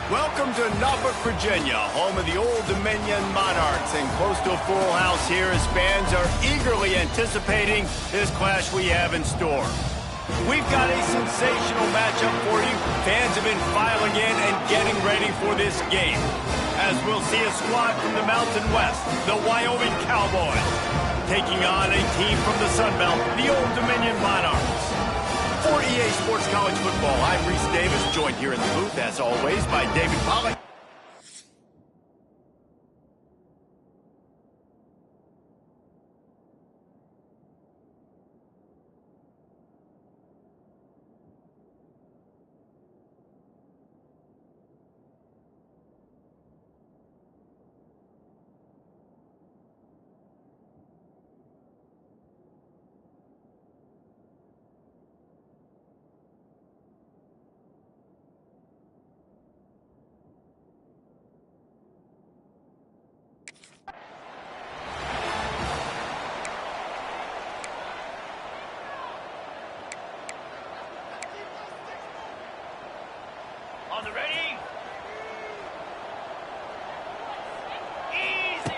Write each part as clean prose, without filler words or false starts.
Welcome to Norfolk, Virginia, home of the Old Dominion Monarchs, and close to a full house here as fans are eagerly anticipating this clash we have in store. We've got a sensational matchup for you. Fans have been filing in and getting ready for this game, as we'll see a squad from the Mountain West, the Wyoming Cowboys, taking on a team from the Sun Belt, the Old Dominion Monarchs. For EA Sports College Football, I'm Reese Davis, joined here in the booth, as always, by David Pollack. On the ready? Easy.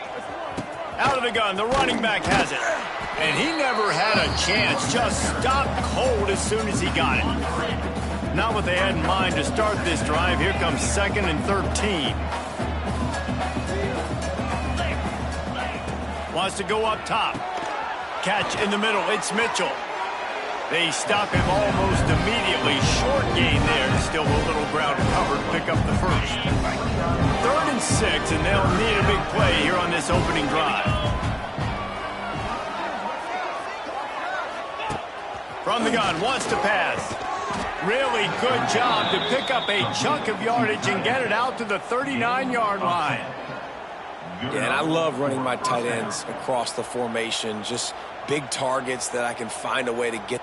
Out of the gun, the running back has it. And he never had a chance, just stopped cold as soon as he got it. Not what they had in mind to start this drive. Here comes 2nd and 13. Wants to go up top. Catch in the middle, it's Mitchell. They stop him almost immediately. Short gain there. Still a little ground covered. Pick up the first. 3rd and 6, and they'll need a big play here on this opening drive. From the gun, wants to pass. Really good job to pick up a chunk of yardage and get it out to the 39-yard line. Yeah, and I love running my tight ends across the formation. Just big targets that I can find a way to get.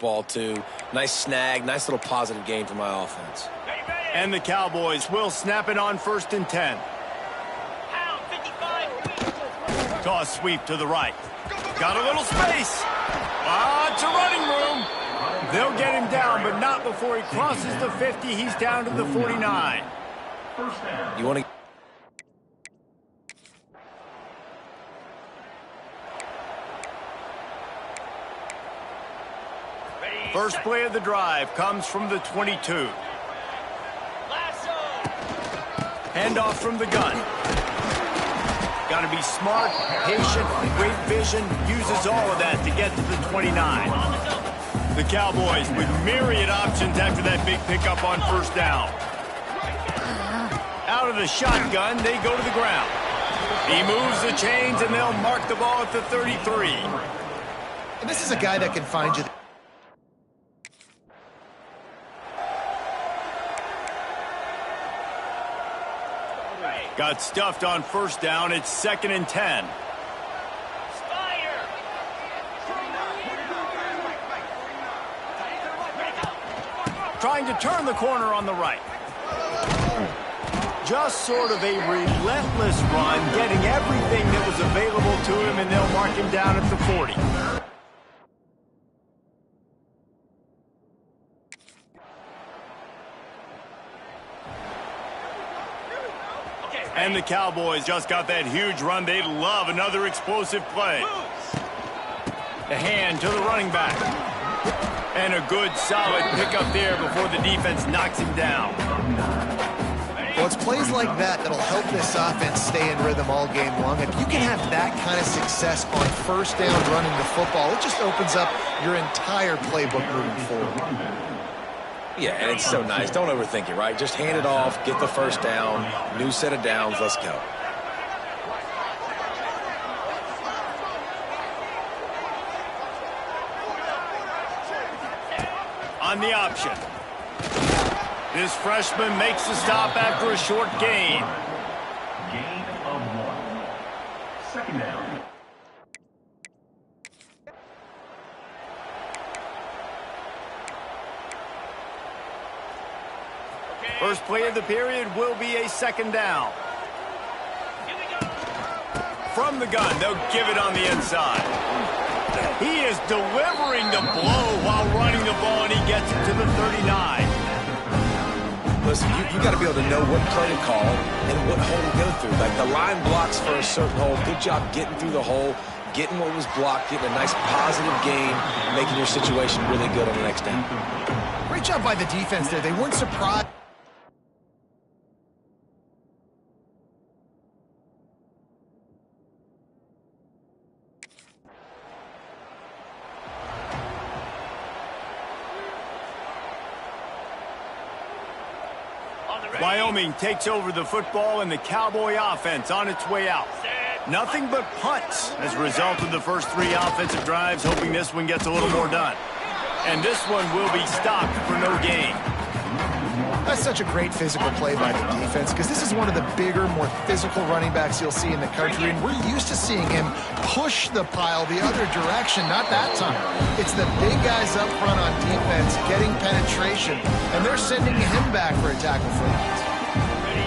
football, too. Nice snag, nice little positive gain for my offense. And the Cowboys will snap it on 1st and 10. Toss sweep to the right. Got a little space. It's a running room. They'll get him down, but not before he crosses the 50. He's down to the 49. You want to... First play of the drive comes from the 22. Handoff from the gun. Got to be smart, patient, great vision. Uses all of that to get to the 29. The Cowboys with myriad options after that big pickup on 1st down. Out of the shotgun, they go to the ground. He moves the chains, and they'll mark the ball at the 33. And this is a guy that can find you. Got stuffed on 1st down. It's 2nd and 10. Trying to turn the corner on the right. Just sort of a relentless run, getting everything that was available to him, and they'll mark him down at the 40. And the Cowboys just got that huge run. They'd love another explosive play. The hand to the running back. And a good, solid pickup there before the defense knocks him down. Well, it's plays like that that'll help this offense stay in rhythm all game long. If you can have that kind of success on 1st down running the football, it just opens up your entire playbook moving forward. Yeah, and it's so nice. Don't overthink it, right? Just hand it off, get the 1st down, new set of downs, let's go. On the option. This freshman makes the stop after a short gain. Gain of 1. 2nd down. First play of the period will be a 2nd down. From the gun, they'll give it on the inside. He is delivering the blow while running the ball, and he gets it to the 39. Listen, you got to be able to know what play to call and what hole to go through. Like the line blocks for a certain hole. Good job getting through the hole, getting what was blocked, getting a nice positive gain, making your situation really good on the next down. Great job by the defense there. They weren't surprised. Wyoming takes over the football, and the Cowboy offense on its way out. Nothing but punts as a result of the first 3 offensive drives, hoping this one gets a little more done. And this one will be stopped for no gain. That's such a great physical play by the defense, because this is one of the bigger, more physical running backs you'll see in the country, and we're used to seeing him push the pile the other direction. Not that time. It's the big guys up front on defense getting penetration, and they're sending him back for a tackle for loss.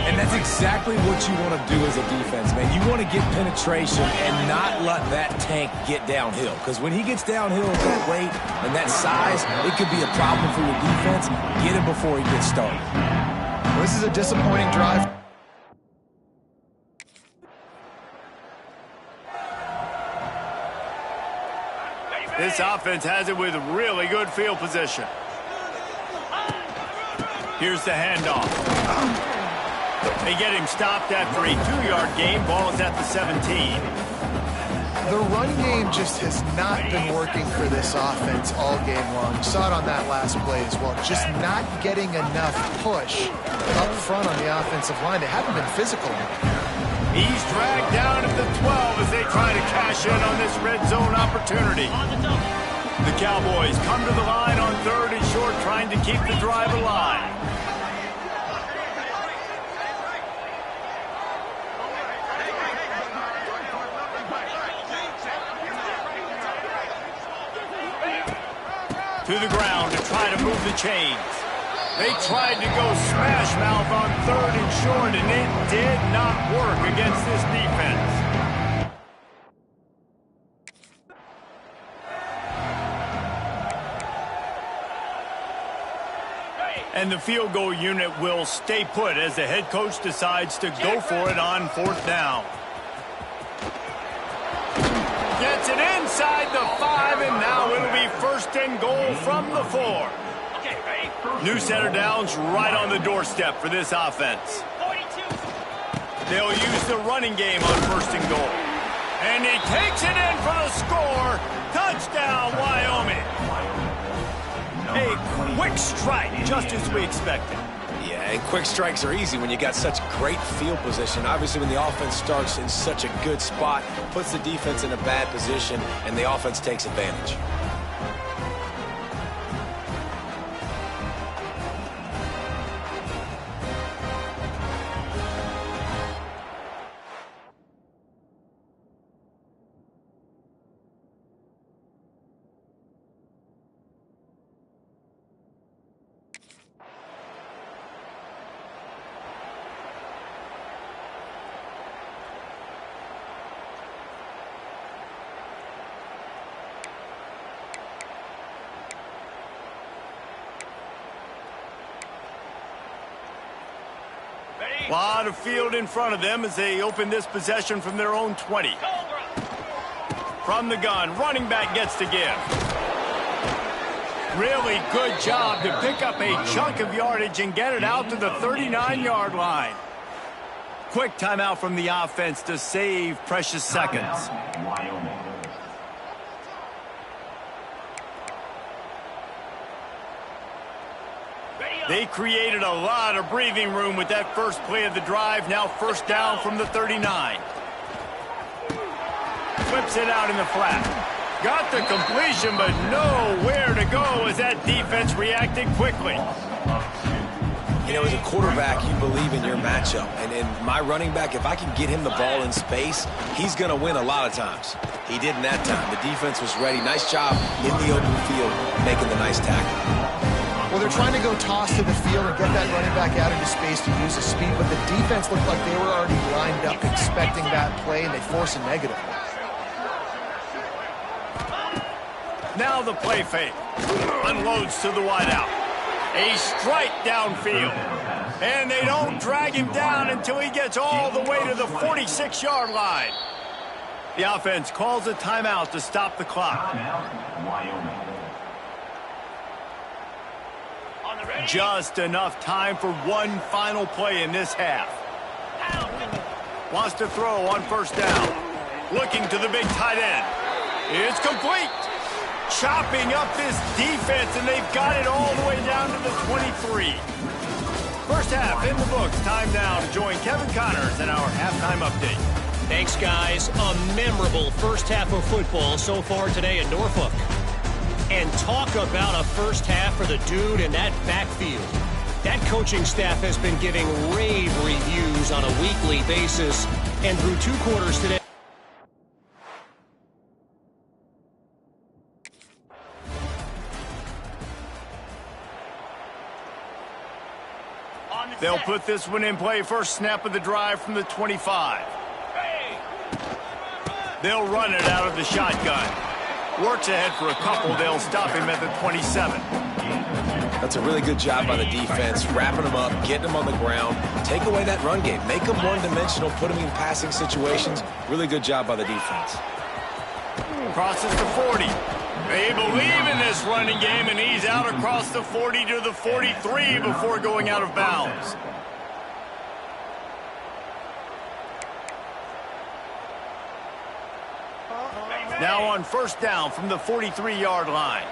And that's exactly what you want to do as a defense, man. You want to get penetration and not let that tank get downhill. Because when he gets downhill at that rate and that size, it could be a problem for your defense. Get him before he gets started. Well, this is a disappointing drive. This offense has it with really good field position. Here's the handoff. They get him stopped after a 2-yard gain. Ball is at the 17. The run game just has not been working for this offense all game long. You saw it on that last play as well. Just not getting enough push up front on the offensive line. They haven't been physical enough. He's dragged down at the 12 as they try to cash in on this red zone opportunity. The Cowboys come to the line on 3rd and short, trying to keep the drive alive. To the ground to try to move the chains. They tried to go smash mouth on 3rd and short, and it did not work against this defense. And the field goal unit will stay put as the head coach decides to go for it on 4th down. Gets it inside the 5, and now it'll be 1st and goal from the 4. Okay, ready? New center downs right on the doorstep for this offense. 42. They'll use the running game on 1st and goal. And he takes it in for the score. Touchdown, Wyoming. A quick strike, just as we expected. Yeah, and quick strikes are easy when you got such great field position. Obviously, when the offense starts in such a good spot, puts the defense in a bad position, and the offense takes advantage. A lot of field in front of them as they open this possession from their own 20. From the gun, running back gets to give. Really good job to pick up a chunk of yardage and get it out to the 39-yard line. Quick timeout from the offense to save precious seconds. They created a lot of breathing room with that first play of the drive. Now 1st down from the 39. Flips it out in the flat. Got the completion, but nowhere to go as that defense reacted quickly. You know, as a quarterback, you believe in your matchup. And in my running back, if I can get him the ball in space, he's going to win a lot of times. He did in that time. The defense was ready. Nice job in the open field, making the nice tackle. Well, they're trying to go toss to the field and get that running back out into space to use his speed, but the defense looked like they were already lined up expecting that play, and they force a negative. Now the play fake. Unloads to the wideout. A strike downfield. And they don't drag him down until he gets all the way to the 46-yard line. The offense calls a timeout to stop the clock. Just enough time for one final play in this half. Wants to throw on 1st down. Looking to the big tight end. It's complete. Chopping up this defense, and they've got it all the way down to the 23. First half in the books. Time now to join Kevin Connors in our halftime update. Thanks, guys. A memorable first half of football so far today in Norfolk. And talk about a first half for the dude in that backfield. That coaching staff has been giving rave reviews on a weekly basis. And through 2 quarters today. They'll put this one in play. First snap of the drive from the 25. They'll run it out of the shotgun. Works ahead for a couple. They'll stop him at the 27. That's a really good job by the defense, wrapping them up, getting them on the ground, take away that run game, make them one-dimensional, put them in passing situations. Really good job by the defense. Crosses the 40. They believe in this running game, and he's out across the 40 to the 43 before going out of bounds. Now on 1st down from the 43-yard line.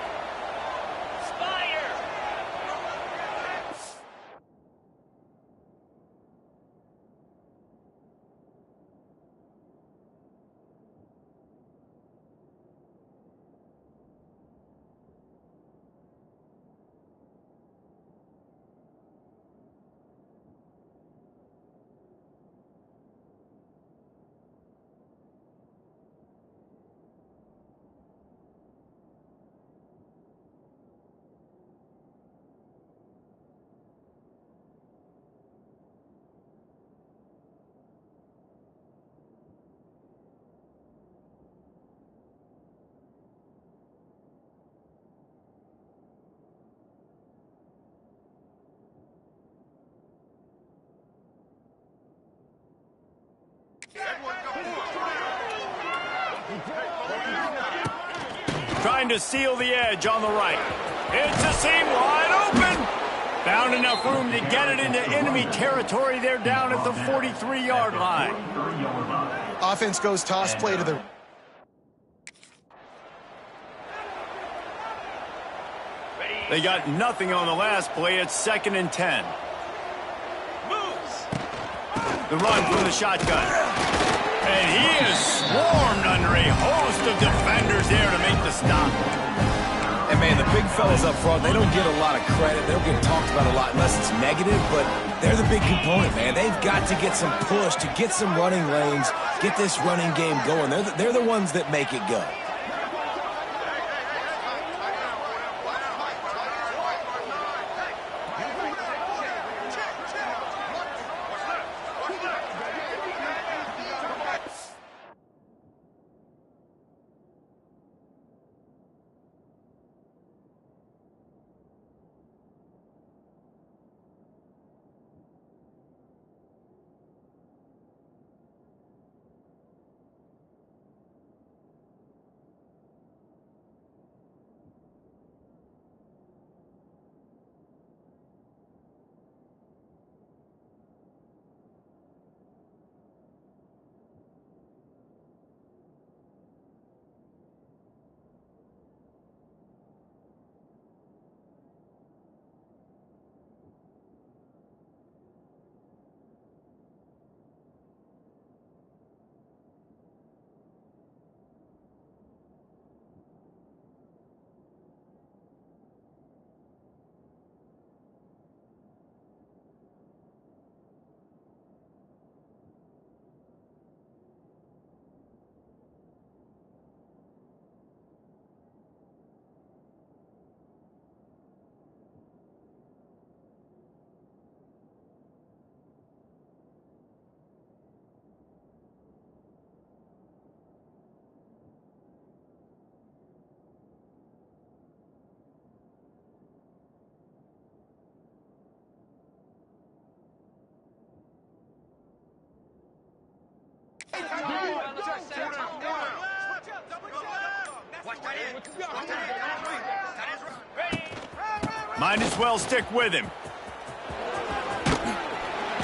trying to seal the edge on the right. It's a seam wide open. Found enough room to get it into enemy territory. They're down at the 43-yard line. Offense goes toss play to the... They got nothing on the last play. It's 2nd and 10. The run from the shotgun. And he is swarmed under a host of defenders there to make the stop. And, man, the big fellas up front, they don't get a lot of credit. They don't get talked about a lot unless it's negative, but they're the big component, man. They've got to get some push, to get some running lanes, get this running game going. They're the ones that make it go. Might as well stick with him.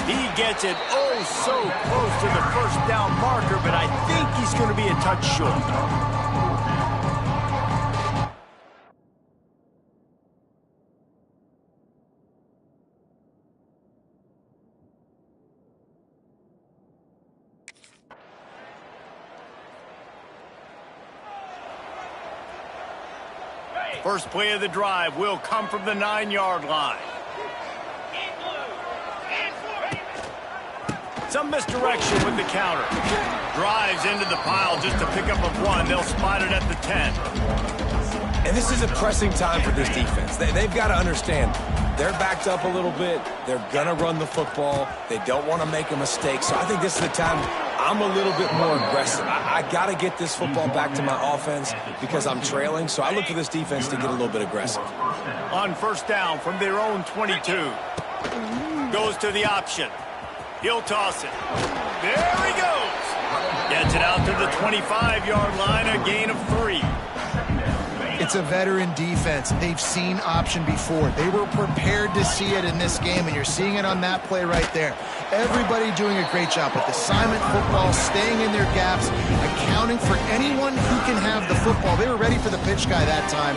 He gets it oh so close to the first down marker, but I think he's going to be a touch short. First play of the drive will come from the 9-yard line. Some misdirection with the counter. Drives into the pile just to pick up a 1. They'll spot it at the 10. And this is a pressing time for this defense. They've got to understand, they're backed up a little bit. They're going to run the football. They don't want to make a mistake. So I think this is the time I'm a little bit more aggressive. I got to get this football back to my offense because I'm trailing. So I look for this defense to get a little bit aggressive. On first down from their own 22. Goes to the option. He'll toss it. There he goes. Gets it out to the 25-yard line, a gain of 3. It's a veteran defense. They've seen option before. They were prepared to see it in this game, and you're seeing it on that play right there. Everybody doing a great job with assignment football, staying in their gaps, accounting for anyone who can have the football. They were ready for the pitch guy that time.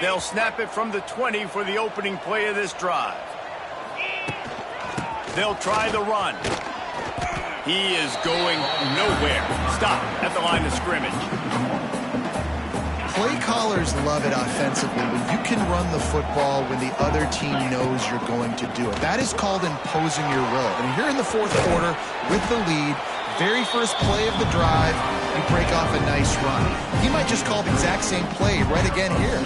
They'll snap it from the 20 for the opening play of this drive. They'll try the run. He is going nowhere. Stop at the line of scrimmage. Play callers love it offensively when you can run the football when the other team knows you're going to do it. That is called imposing your will. And here in the fourth quarter with the lead, very first play of the drive, you break off a nice run. He might just call the exact same play right again here.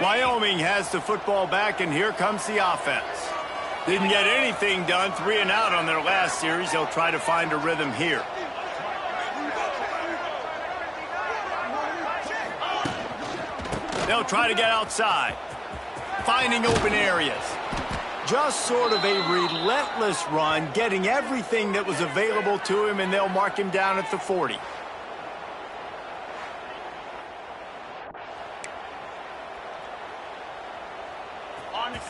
Wyoming has the football back, and here comes the offense. Didn't get anything done, 3 and out on their last series. They'll try to find a rhythm here. They'll try to get outside, finding open areas. Just sort of a relentless run, getting everything that was available to him, and they'll mark him down at the 40.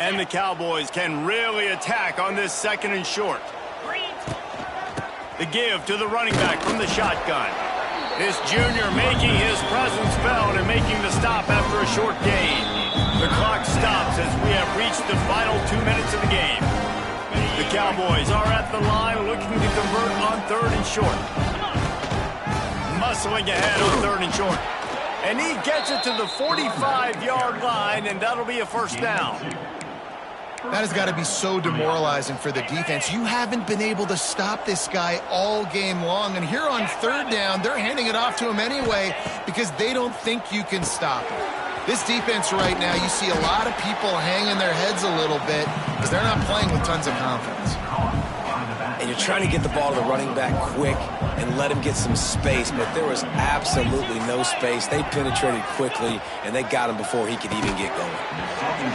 And the Cowboys can really attack on this 2nd and short. The give to the running back from the shotgun. This junior making his presence felt and making the stop after a short gain. The clock stops as we have reached the final 2 minutes of the game. The Cowboys are at the line looking to convert on 3rd and short. Muscling ahead on 3rd and short. And he gets it to the 45-yard line, and that'll be a first down. That has got to be so demoralizing for the defense. You haven't been able to stop this guy all game long. And here on 3rd down, they're handing it off to him anyway because they don't think you can stop him. This defense right now, you see a lot of people hanging their heads a little bit because they're not playing with tons of confidence. And you're trying to get the ball to the running back quick and let him get some space, but there was absolutely no space. They penetrated quickly, and they got him before he could even get going.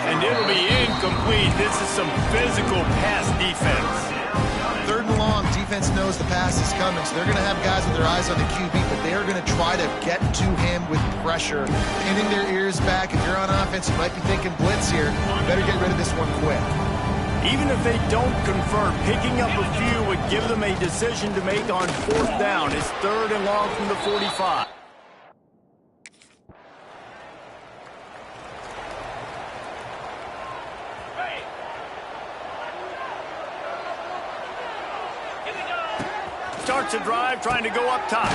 And it'll be incomplete. This is some physical pass defense. 3rd and long, defense knows the pass is coming, so they're going to have guys with their eyes on the QB, but they are going to try to get to him with pressure, pinning their ears back. If you're on offense, you might be thinking blitz here. Better get rid of this one quick. Even if they don't convert, picking up a few would give them a decision to make on 4th down. It's 3rd and long from the 45. Starts a drive trying to go up top.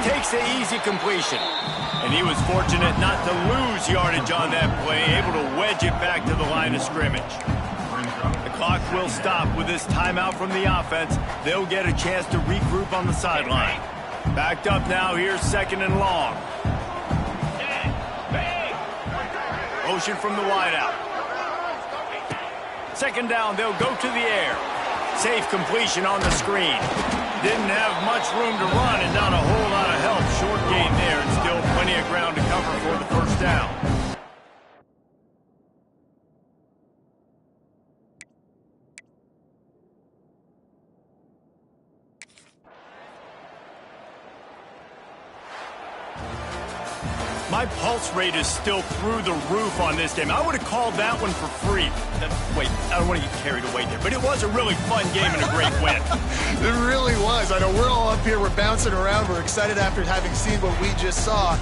Takes the easy completion. And he was fortunate not to lose yardage on that play, able to wedge it back to the line of scrimmage. The clock will stop with this timeout from the offense. They'll get a chance to regroup on the sideline. Backed up now, here's 2nd and long. Motion from the wideout. 2nd down, they'll go to the air. Safe completion on the screen. Didn't have much room to run and not a whole lot of help. Short gain there and still plenty of ground to cover for the first down. My pulse rate is still through the roof on this game. I would have called that one for free. Wait, I don't want to get carried away there, but it was a really fun game and a great win. It really was. I know we're all up here, we're bouncing around, we're excited after having seen what we just saw.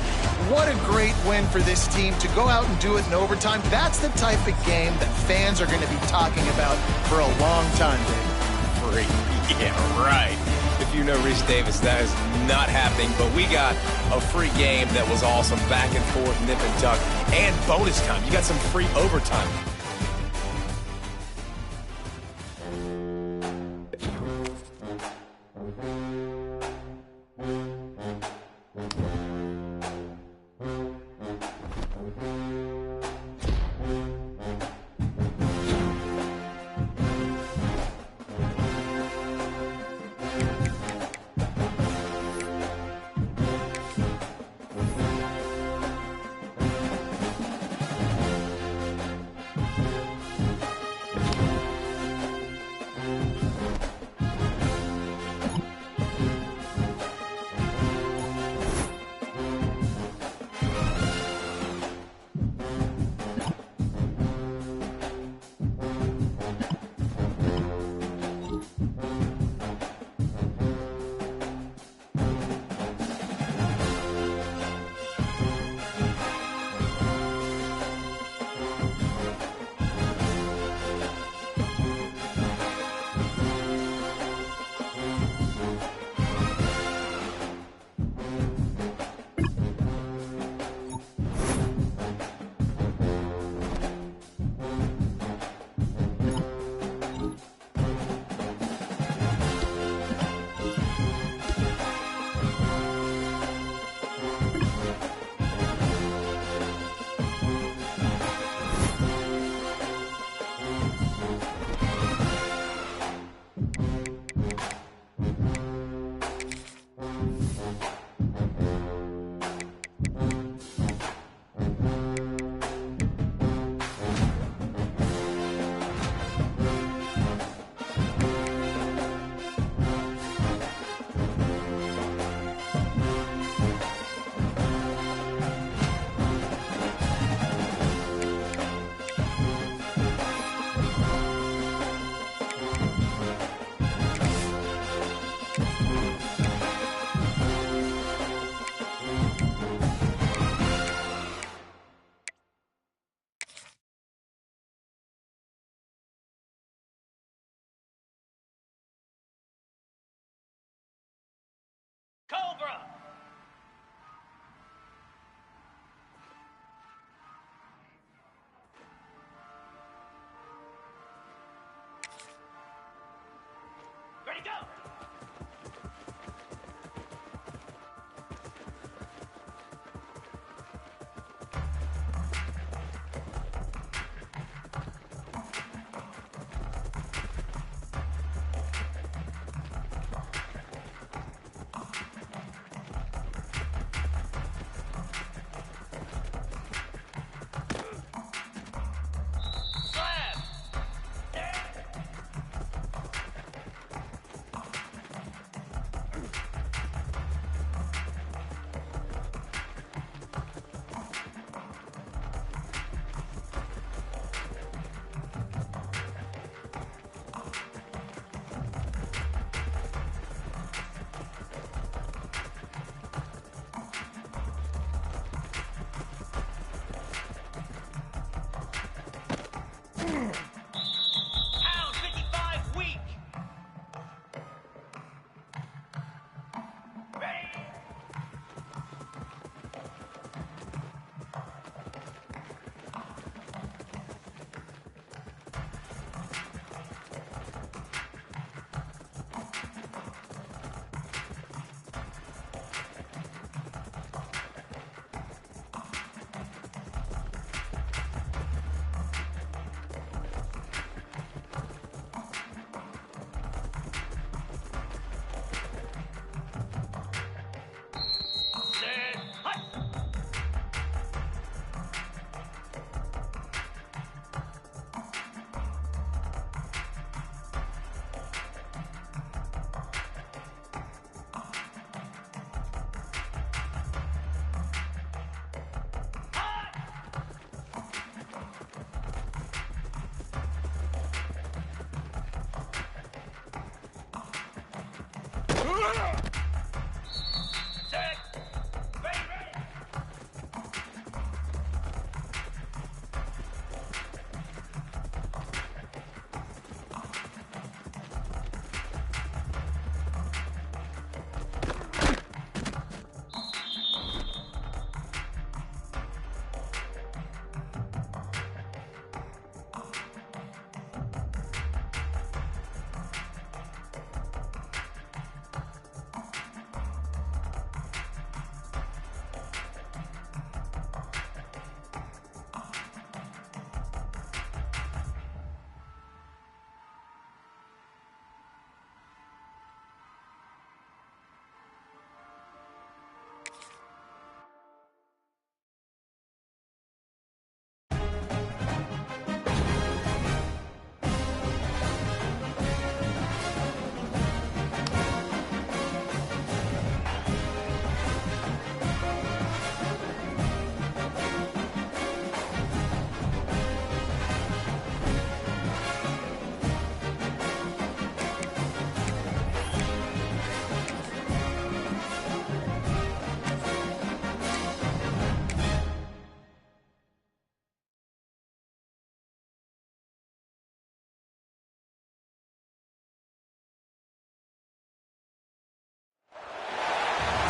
What a great win for this team to go out and do it in overtime. That's the type of game that fans are going to be talking about for a long time, David. Free. Yeah, right. If you know Reese Davis, that is not happening, but we got a free game that was awesome, back and forth, nip and tuck, and bonus time. You got some free overtime.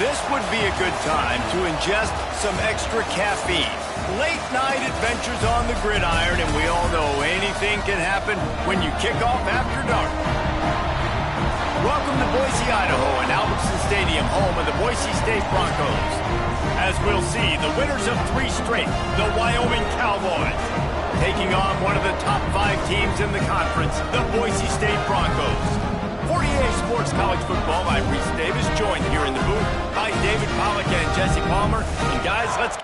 This would be a good time to ingest some extra caffeine. Late night adventures on the gridiron, and we all know anything can happen when you kick off after dark. Welcome to Boise, Idaho, and Albertson Stadium, home of the Boise State Broncos. As we'll see, the winners of 3 straight, the Wyoming Cowboys, taking on one of the top 5 teams in the conference, the Boise State Broncos. 48 Sports College Football, I'm Reese Davis, joined here in the booth by David Pollack and Jesse Palmer. And guys, let's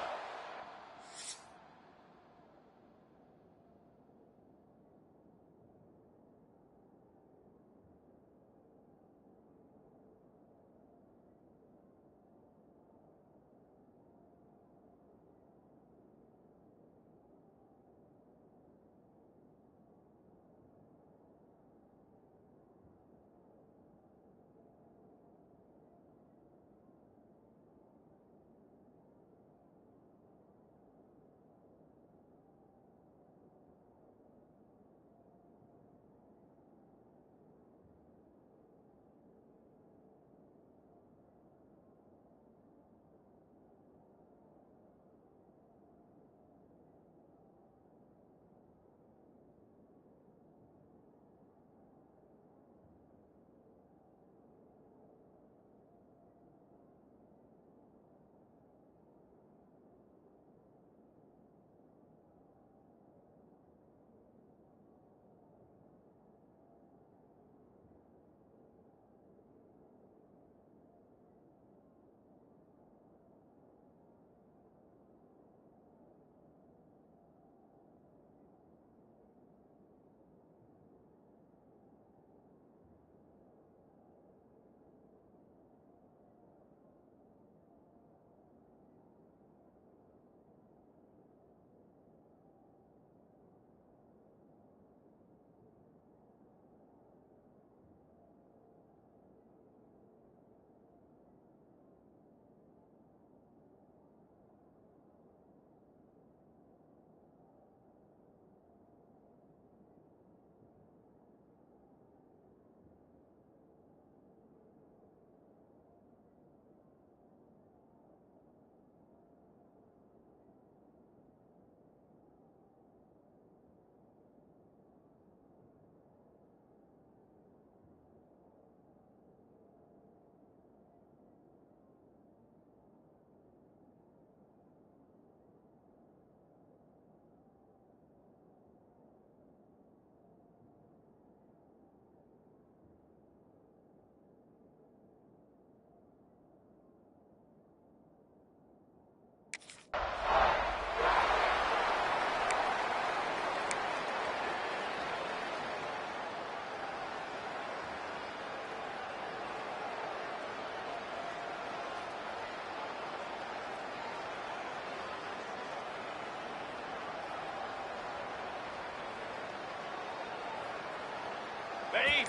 Ready?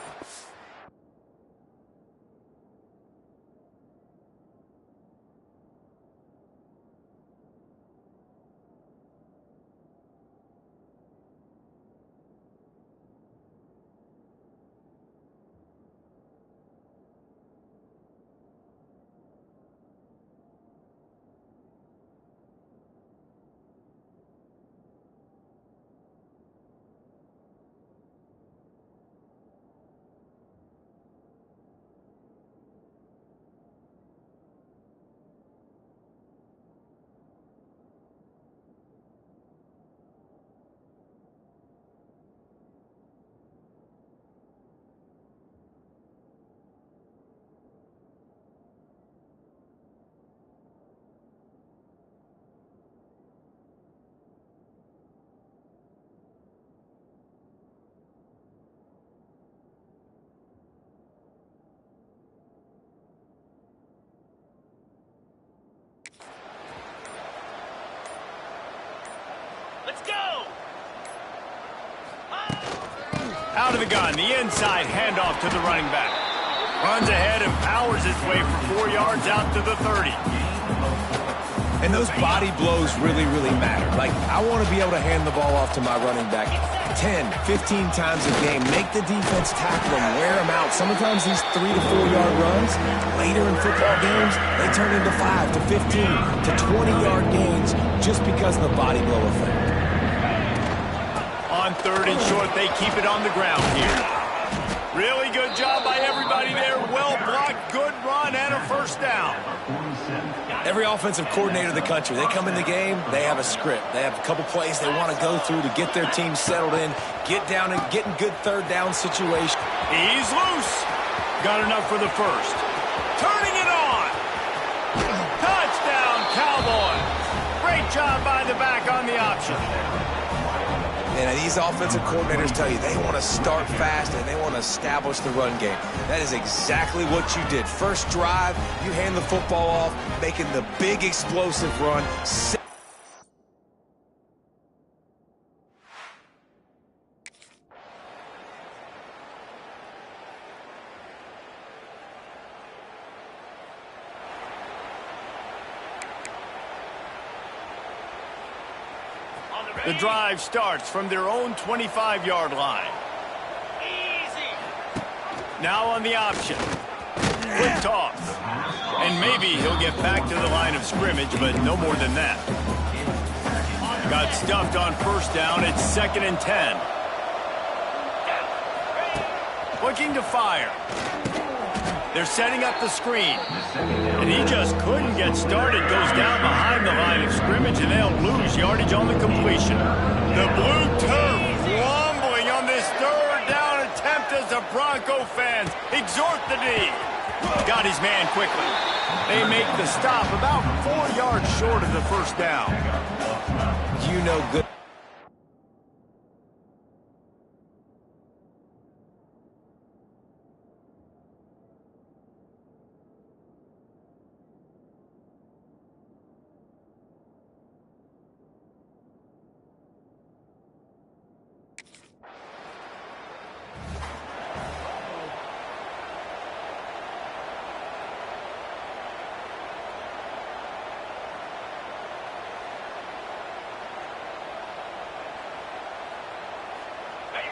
Let's go! out of the gun, the inside handoff to the running back. Runs ahead and powers his way for 4 yards out to the 30. And those body blows really, really matter. Like, I want to be able to hand the ball off to my running back 10, 15 times a game. Make the defense tackle them, wear them out. Sometimes these 3 to 4 yard runs, later in football games, they turn into 5 to 15 to 20 yard gains just because of the body blow effect. On 3rd and short, they keep it on the ground here. Really good job by everybody there. Well blocked, good run, and a first down. Every offensive coordinator in the country, they come in the game, they have a script. They have a couple plays they want to go through to get their team settled in, get down and get in good 3rd down situation. He's loose. Got enough for the first. Turning it on. Touchdown, Cowboys. Great job by the back on the option. And these offensive coordinators tell you they want to start fast and they want to establish the run game. That is exactly what you did. First drive, you hand the football off, making the big explosive run. The drive starts from their own 25-yard line. Easy. Now on the option. Quick toss. And maybe he'll get back to the line of scrimmage, but no more than that. Got stuffed on first down. It's 2nd and 10. Looking to fire. They're setting up the screen. And he just couldn't get started. Goes down behind the line of scrimmage, and they'll lose yardage on the completion. The blue turf rumbling on this 3rd down attempt as the Bronco fans exhort the D. Got his man quickly. They make the stop about 4 yards short of the first down. You know good.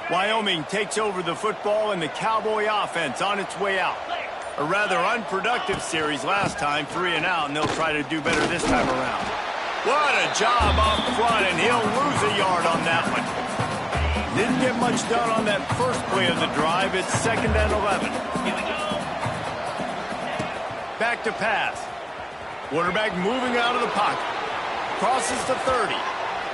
Wyoming takes over the football and the Cowboy offense on its way out. A rather unproductive series last time, 3 and out, and they'll try to do better this time around. What a job up front, and he'll lose a yard on that one. Didn't get much done on that first play of the drive. It's 2nd and 11. Back to pass. Quarterback moving out of the pocket. Crosses the 30.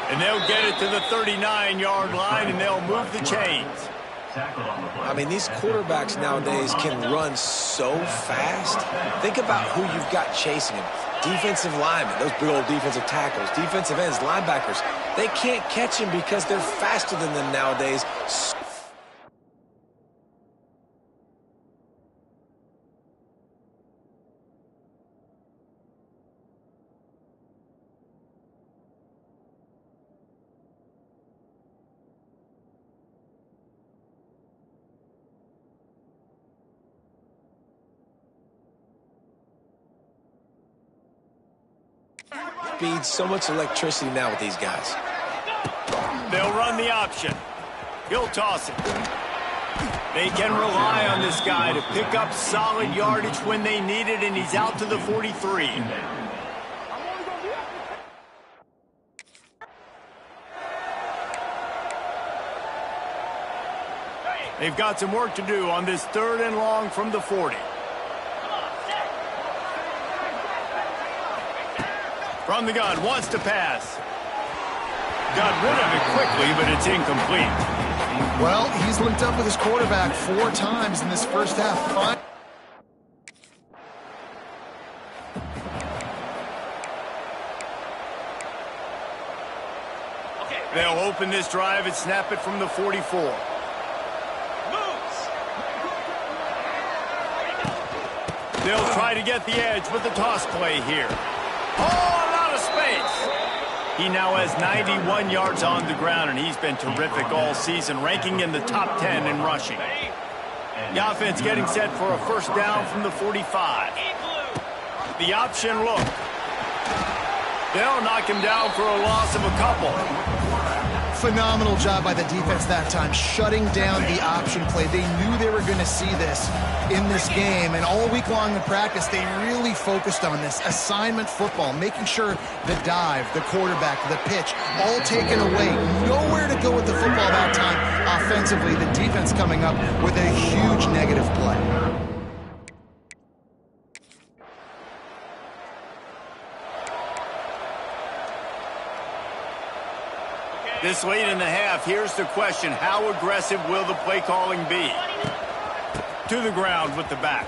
And they'll get it to the 39-yard line, and they'll move the chains. I mean, these quarterbacks nowadays can run so fast. Think about who you've got chasing him. Defensive linemen, those big old defensive tackles, defensive ends, linebackers. They can't catch him because they're faster than them nowadays. Speed, so much electricity now with these guys. They'll run the option. He'll toss it. They can rely on this guy to pick up solid yardage when they need it, and he's out to the 43. They've got some work to do on this 3rd and long from the 40. From the gun, wants to pass. Got rid of it quickly, but it's incomplete. Well, he's linked up with his quarterback 4 times in this first half. They'll open this drive and snap it from the 44. They'll try to get the edge with the toss play here. Oh! Space. He now has 91 yards on the ground, and he's been terrific all season, ranking in the top 10 in rushing. The offense getting set for a first down from the 45. The option look. They'll knock him down for a loss of a couple. Phenomenal job by the defense that time, shutting down the option play. They knew they were going to see this in this game, and all week long in practice, they really focused on this. Assignment football, making sure the dive, the quarterback, the pitch, all taken away. Nowhere to go with the football that time offensively. The defense coming up with a huge negative play. This late in the half, here's the question. How aggressive will the play calling be? To the ground with the back.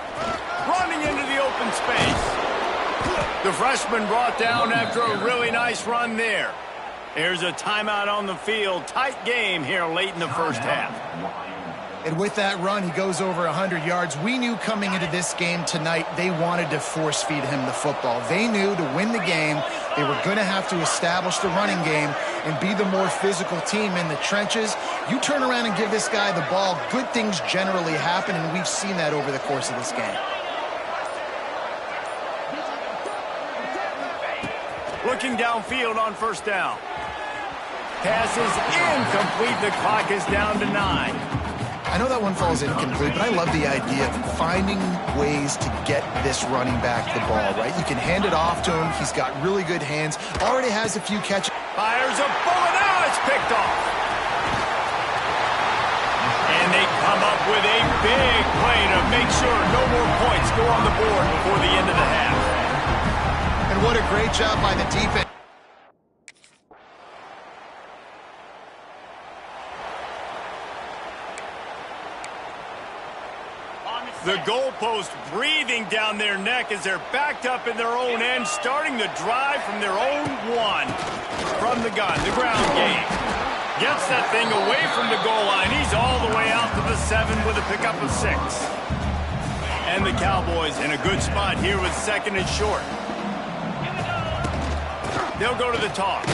Running into the open space. The freshman brought down after a really nice run there. There's a timeout on the field. Tight game here late in the first half. And with that run, he goes over 100 yards. We knew coming into this game tonight, they wanted to force feed him the football. They knew to win the game, they were going to have to establish the running game and be the more physical team in the trenches. You turn around and give this guy the ball, good things generally happen, and we've seen that over the course of this game. Looking downfield on first down. Pass is incomplete. The clock is down to 9. I know that one falls incomplete, but I love the idea of finding ways to get this running back the ball, right? You can hand it off to him. He's got really good hands. Already has a few catches. Fires a bullet. Now it's picked off. And they come up with a big play to make sure no more points go on the board before the end of the half. And what a great job by the defense. The goalpost breathing down their neck as they're backed up in their own end, starting the drive from their own 1. From the gun, the ground game. Gets that thing away from the goal line. He's all the way out to the 7 with a pickup of 6. And the Cowboys in a good spot here with 2nd and short. They'll go to the toss.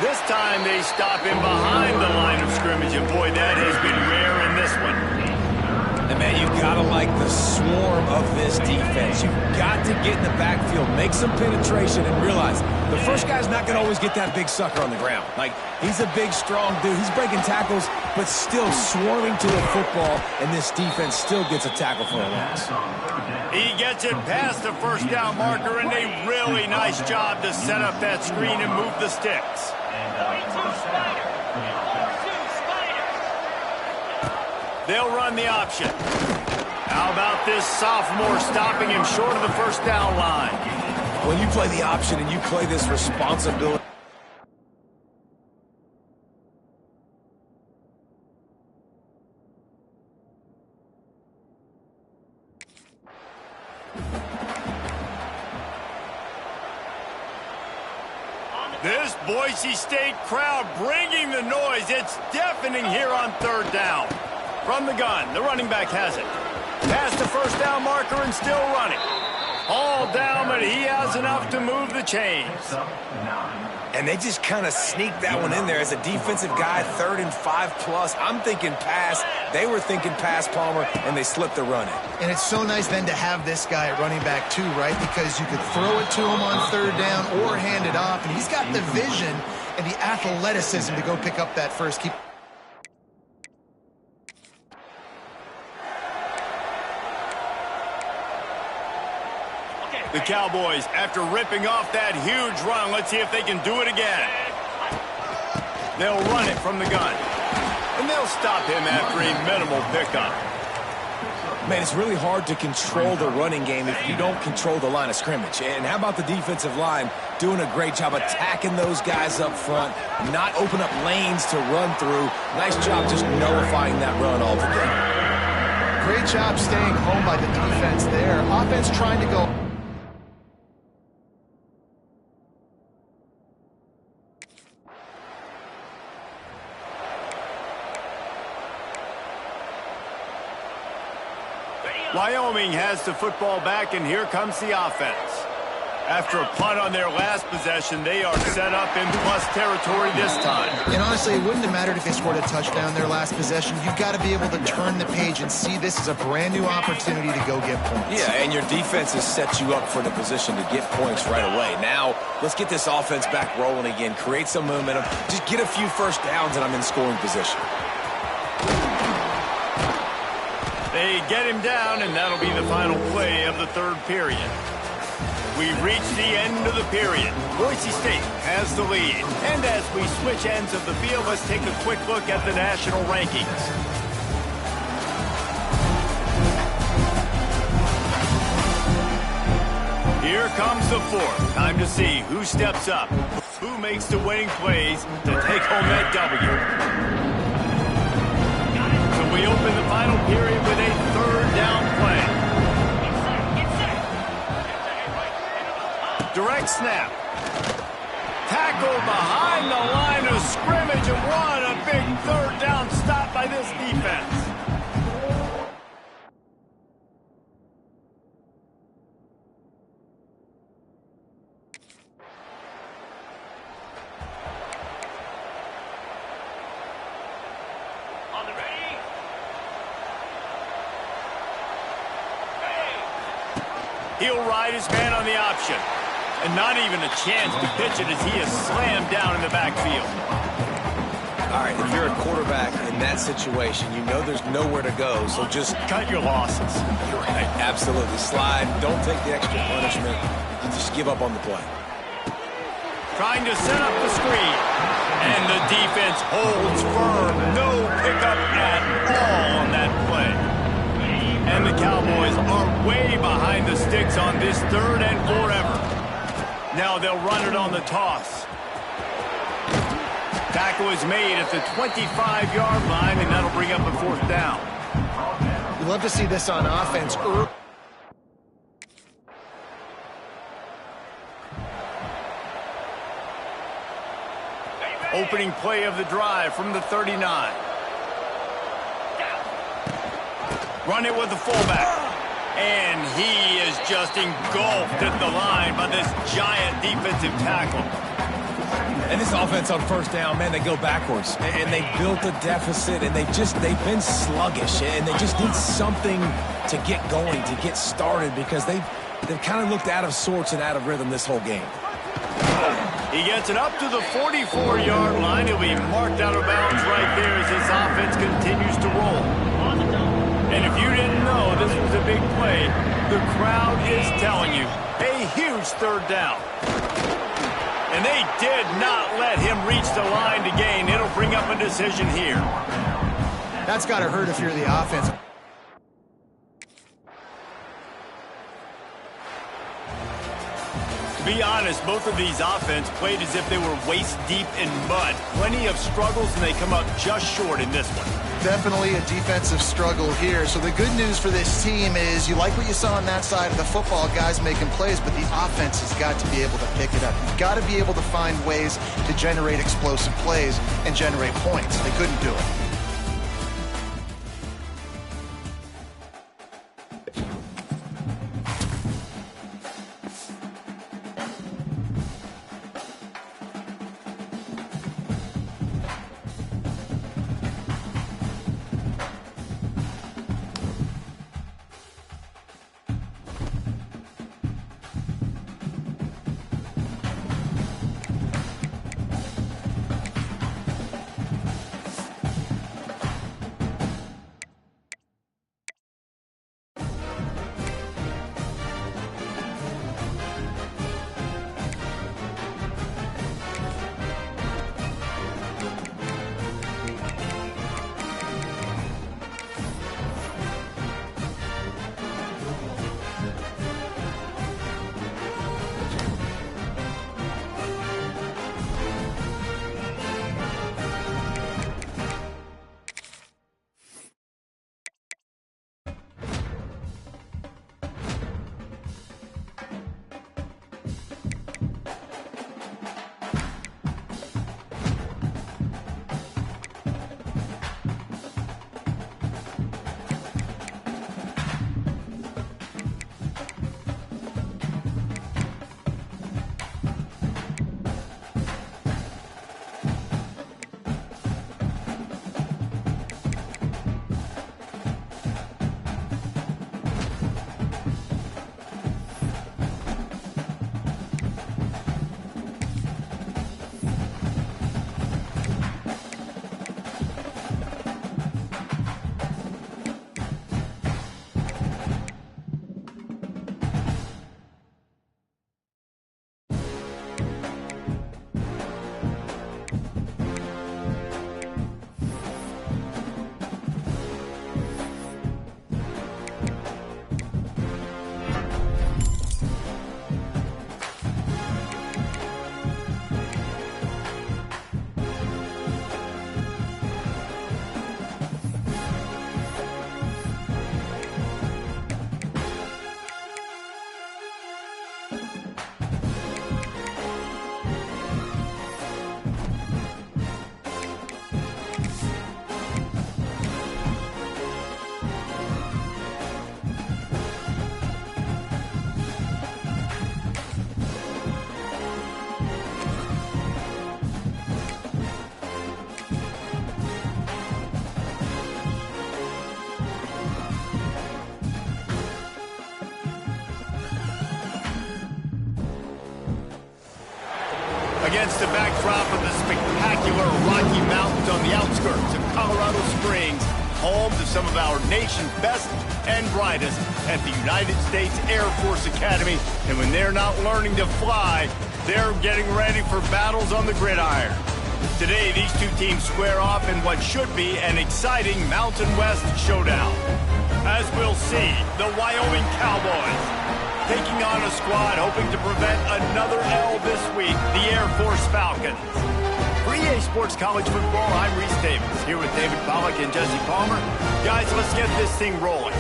This time they stop him behind the line of scrimmage, and boy, that has been rare in this one. And, man, you've got to like the swarm of this defense. You've got to get in the backfield, make some penetration, and realize the first guy's not going to always get that big sucker on the ground. Like, he's a big, strong dude. He's breaking tackles, but still swarming to the football, and this defense still gets a tackle for a loss. He gets it past the first down marker, and a really nice job to set up that screen and move the sticks. They'll run the option. How about this sophomore stopping him short of the first down line? When you play the option and you play this responsibility. This Boise State crowd bringing the noise. It's deafening here on 3rd down. From the gun, the running back has it. Past the first down marker and still running. All down, but he has enough to move the chains. And they just kind of sneaked that one in there as a defensive guy, 3rd and 5+. I'm thinking pass. They were thinking pass, Palmer, and they slipped the run in. And it's so nice then to have this guy at running back too, right? Because you could throw it to him on 3rd down or hand it off. And he's got the vision and the athleticism to go pick up that first keep. The Cowboys, after ripping off that huge run, let's see if they can do it again. They'll run it from the gun. And they'll stop him after a minimal pickup. Man, it's really hard to control the running game if you don't control the line of scrimmage. And how about the defensive line doing a great job attacking those guys up front, not open up lanes to run through. Nice job just nullifying that run altogether. Great job staying home by the defense there. Offense trying to go. Wyoming has the football back, and here comes the offense. After a punt on their last possession, they are set up in plus territory this time. And honestly, it wouldn't have mattered if they scored a touchdown their last possession. You've got to be able to turn the page and see this as a brand new opportunity to go get points. Yeah, and your defense has set you up for the position to get points right away. Now, let's get this offense back rolling again, create some momentum, just get a few first downs, and I'm in scoring position. They get him down, and that'll be the final play of the third period. We've reached the end of the period. Boise State has the lead. And as we switch ends of the field, let's take a quick look at the national rankings. Here comes the fourth. Time to see who steps up, who makes the winning plays to take home that W. So we open the final period with a third down play. Direct snap. Tackled behind the line of scrimmage, and what a big third down stop by this defense. On the ready. He'll ride his man on the option. And not even a chance to pitch it as he is slammed down in the backfield. All right, if you're a quarterback in that situation, you know there's nowhere to go, so just cut your losses. You're right, absolutely. Slide, don't take the extra punishment. Just give up on the play. Trying to set up the screen. And the defense holds firm. No pickup at all on that play. And the Cowboys are way behind the sticks on this third and forever. Now they'll run it on the toss. Tackle is made at the 25-yard line, and that'll bring up a fourth down. You'd love to see this on offense. Opening play of the drive from the 39. Run it with the fullback. And he is just engulfed at the line by this giant defensive tackle. And this offense on first down, man, they go backwards. And they built a deficit, and they've been sluggish. And they just need something to get going, to get started, because they've kind of looked out of sorts and out of rhythm this whole game. He gets it up to the 44-yard line. He'll be marked out of bounds right there as this offense continues to roll. And if you didn't know this was a big play, the crowd is telling you, a huge third down. And they did not let him reach the line to gain. It'll bring up a decision here. That's got to hurt if you're the offense. To be honest, both of these offense played as if they were waist deep in mud. Plenty of struggles, and they come up just short in this one. Definitely a defensive struggle here. So the good news for this team is you like what you saw on that side of the football, guys making plays, but the offense has got to be able to pick it up. You've got to be able to find ways to generate explosive plays and generate points. They couldn't do it. against the backdrop of the spectacular Rocky Mountains on the outskirts of Colorado Springs, home to some of our nation's best and brightest at the United States Air Force Academy. And when they're not learning to fly, they're getting ready for battles on the gridiron. Today, these two teams square off in what should be an exciting Mountain West showdown. As we'll see, the Wyoming Cowboys taking on a squad hoping to prevent another L this week, the Air Force Falcons. For EA Sports College Football, I'm Reese Davis, here with David Pollack and Jesse Palmer. Guys, let's get this thing rolling.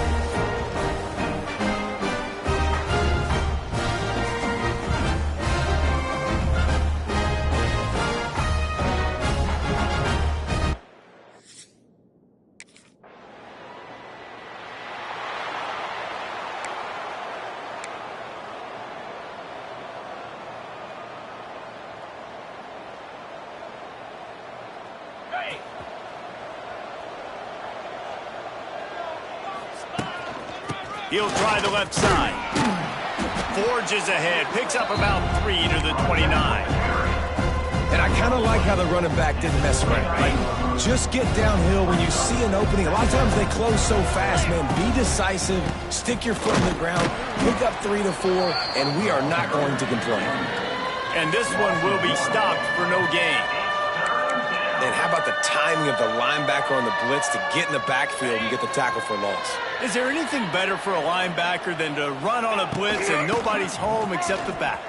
He'll try the left side. Forges ahead. Picks up about 3 to the 29. And I kind of like how the running back didn't mess around. Like, just get downhill when you see an opening. A lot of times they close so fast, man. Be decisive. Stick your foot in the ground. Pick up 3 to 4, and we are not going to complain. And this one will be stopped for no gain. And how about the timing of the linebacker on the blitz to get in the backfield and get the tackle for loss? Is there anything better for a linebacker than to run on a blitz and nobody's home except the back?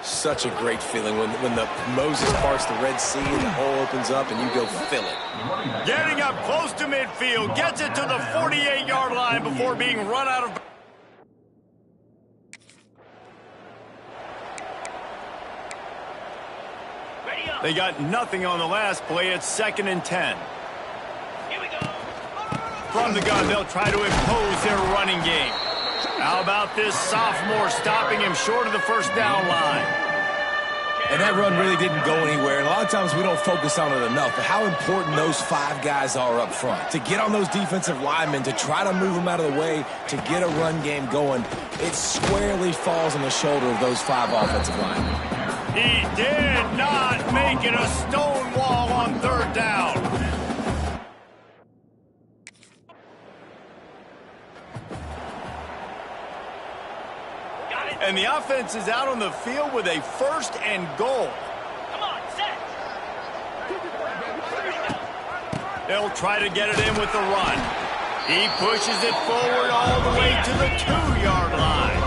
Such a great feeling when the Moses parts the Red Sea and the hole opens up and you go fill it. Getting up close to midfield, gets it to the 48-yard line before being run out of... They got nothing on the last play. It's 2nd and 10. Here we go. From the gun, they'll try to impose their running game. How about this sophomore stopping him short of the first down line? And that run really didn't go anywhere. And a lot of times we don't focus on it enough, but how important those 5 guys are up front. To get on those defensive linemen, to try to move them out of the way, to get a run game going, it squarely falls on the shoulder of those 5 offensive linemen. He did not make it a stone wall on 3rd down. And the offense is out on the field with a 1st and goal. Come on, set. They'll try to get it in with the run. He pushes it forward all the way to the 2-yard line.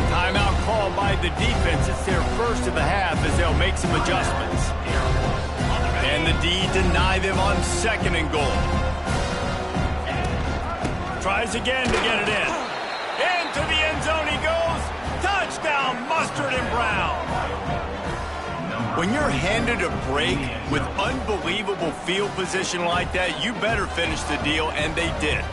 Timeout called by the defense. It's their first of the half as they'll make some adjustments. And the D deny them on 2nd and goal. Tries again to get it in. Into the end zone he goes. Touchdown, Mustard and Brown. When you're handed a break with unbelievable field position like that, you better finish the deal, and they did.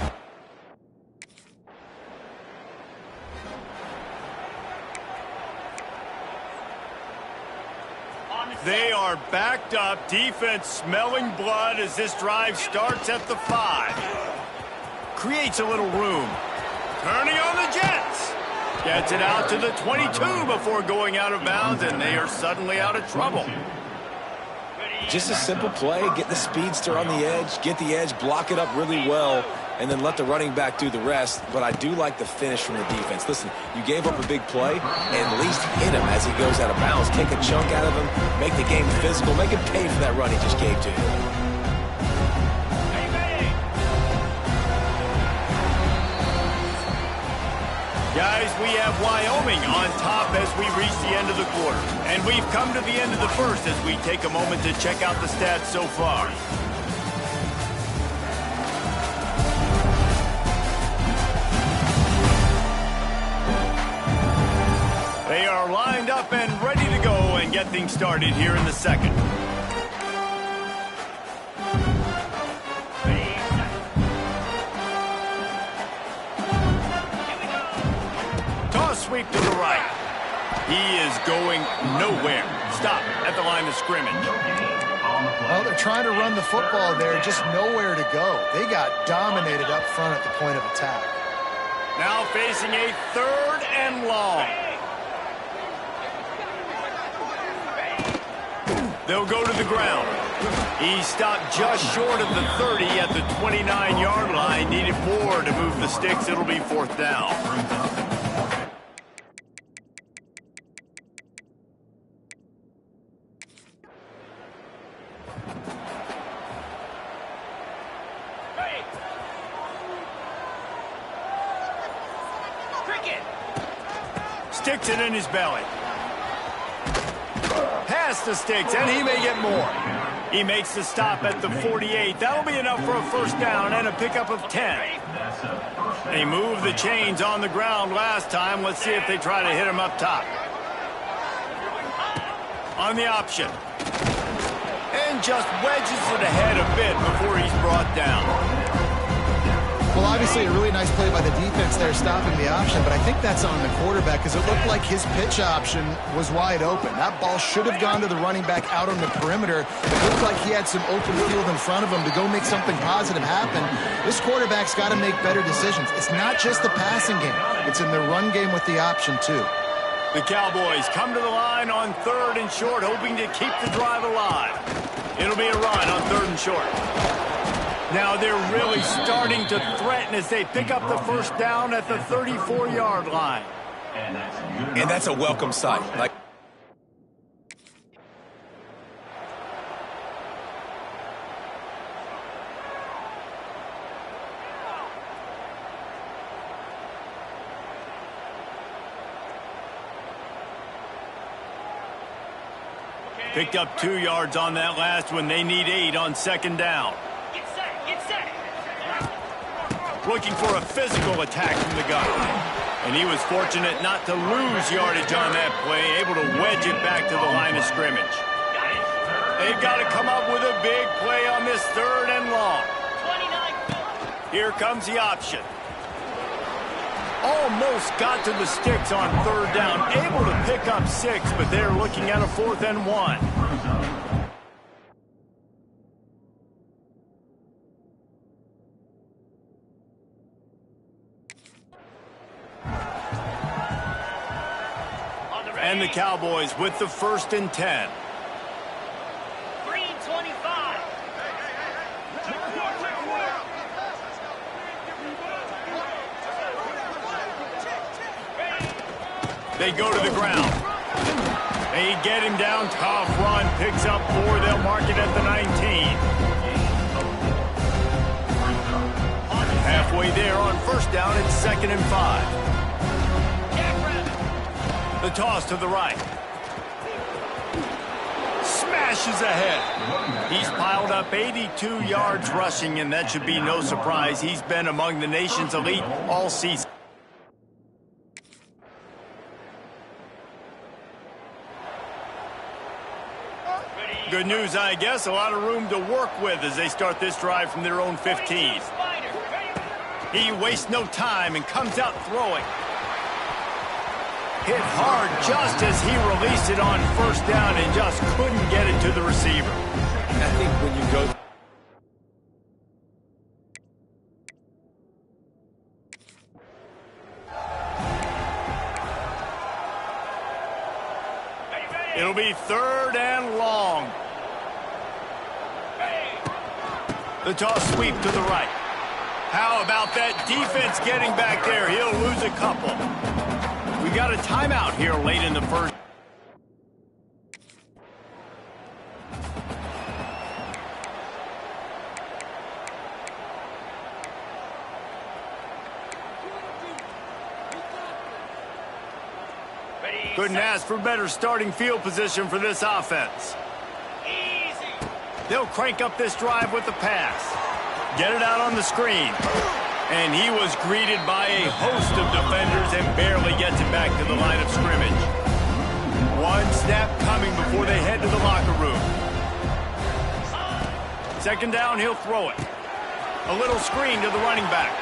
They are backed up. Defense smelling blood as this drive starts at the 5. Creates a little room. Turning on the Jets. Gets it out to the 22 before going out of bounds, and they are suddenly out of trouble. Just a simple play. Get the speedster on the edge. Get the edge. Block it up really well. And then let the running back do the rest. But I do like the finish from the defense. Listen, you gave up a big play, at least hit him as he goes out of bounds. Take a chunk out of him, make the game physical, make him pay for that run he just gave to you. Guys, we have Wyoming on top as we reach the end of the quarter. And we've come to the end of the first as we take a moment to check out the stats so far. They are lined up and ready to go and get things started here in the 2nd. Toss sweep to the right. He is going nowhere. Stop at the line of scrimmage. Well, they're trying to run the football there, just nowhere to go. They got dominated up front at the point of attack. Now facing a 3rd and long. They'll go to the ground. He stopped just short of the 30 at the 29-yard line. Needed more to move the sticks. It'll be 4th down. Sticks it in his belly. Past the sticks, and he may get more. He makes the stop at the 48. That'll be enough for a 1st down and a pickup of 10. They moved the chains on the ground last time. Let's see if they try to hit him up top. On the option. And just wedges it ahead a bit before he's brought down. Well, obviously, a really nice play by the defense there, stopping the option, but I think that's on the quarterback because it looked like his pitch option was wide open. That ball should have gone to the running back out on the perimeter. It looked like he had some open field in front of him to go make something positive happen. This quarterback's got to make better decisions. It's not just the passing game. It's in the run game with the option, too. The Cowboys come to the line on 3rd and short, hoping to keep the drive alive. It'll be a run on 3rd and short. Now they're really starting to threaten as they pick up the 1st down at the 34-yard line. And that's a welcome sight. Picked up 2 yards on that last one. They need 8 on 2nd down. Looking for a physical attack from the gun. And he was fortunate not to lose yardage on that play, able to wedge it back to the line of scrimmage. They've got to come up with a big play on this 3rd and long. Here comes the option. Almost got to the sticks on 3rd down, able to pick up 6, but they're looking at a 4th and 1. And the Cowboys with the 1st and 10. Green 25. They go to the ground. They get him down. Tough run. Picks up 4. They'll mark it at the 19. Halfway there on 1st down. It's 2nd and 5. The toss to the right. Smashes ahead. He's piled up 82 yards rushing, and that should be no surprise. He's been among the nation's elite all season. Good news, I guess. A lot of room to work with as they start this drive from their own 15. He wastes no time and comes out throwing. Hit hard just as he released it on 1st down and just couldn't get it to the receiver. I think when you go... It'll be 3rd and long. The toss sweep to the right. How about that defense getting back there? He'll lose a couple. We got a timeout here late in the 1st. Couldn't ask for better starting field position for this offense. They'll crank up this drive with the pass. Get it out on the screen. And he was greeted by a host of defenders and barely gets it back to the line of scrimmage. One snap coming before they head to the locker room. 2nd down, he'll throw it. A little screen to the running back.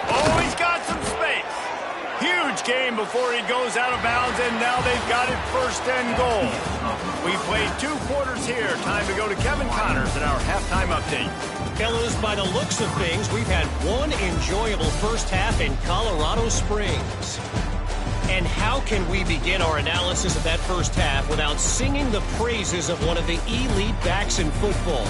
Oh, he's got some space. Huge gain before he goes out of bounds, and now they've got it 1st and goal. We played 2 quarters here. Time to go to Kevin Connors in our halftime update. Fellas, by the looks of things, we've had one enjoyable 1st half in Colorado Springs. And how can we begin our analysis of that first half without singing the praises of one of the elite backs in football?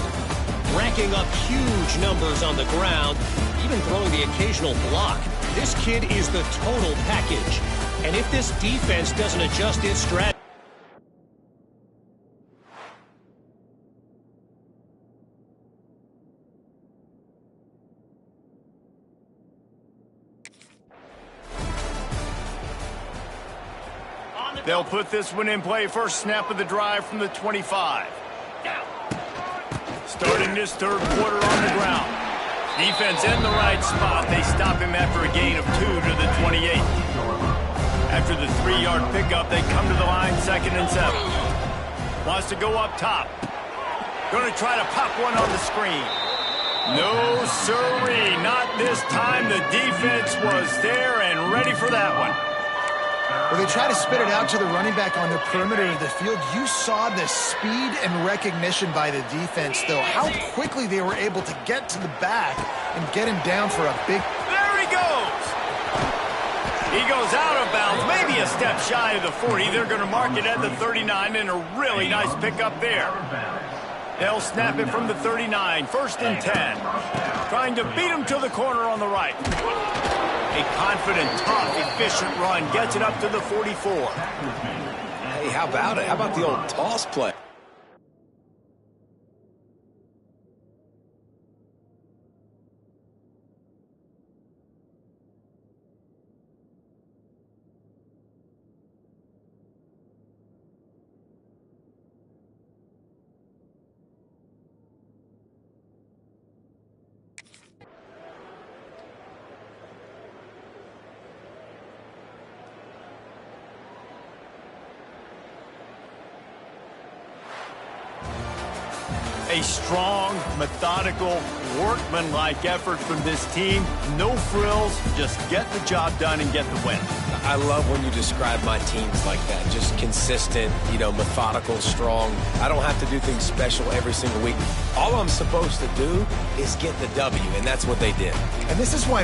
Racking up huge numbers on the ground, even throwing the occasional block. This kid is the total package. And if this defense doesn't adjust its strategy, they'll put this one in play. First snap of the drive from the 25. Starting this third quarter on the ground. Defense in the right spot. They stop him after a gain of 2 to the 28. After the 3-yard pickup, they come to the line, 2nd and 7. Wants to go up top. Going to try to pop one on the screen. No, sirree. Not this time. The defense was there and ready for that one. Well, they try to spit it out to the running back on the perimeter of the field. You saw the speed and recognition by the defense, though. How quickly they were able to get to the back and get him down for a big... There he goes! He goes out of bounds, maybe a step shy of the 40. They're going to mark it at the 39, and a really nice pickup there. They'll snap it from the 39, 1st and 10. Trying to beat him to the corner on the right. A confident, tough, efficient run gets it up to the 44. Hey, how about it? How about the old toss play? A strong, methodical, workmanlike effort from this team. No frills, just get the job done and get the win. I love when you describe my teams like that. Just consistent, methodical, strong. I don't have to do things special every single week. All I'm supposed to do is get the W, and that's what they did. And this is why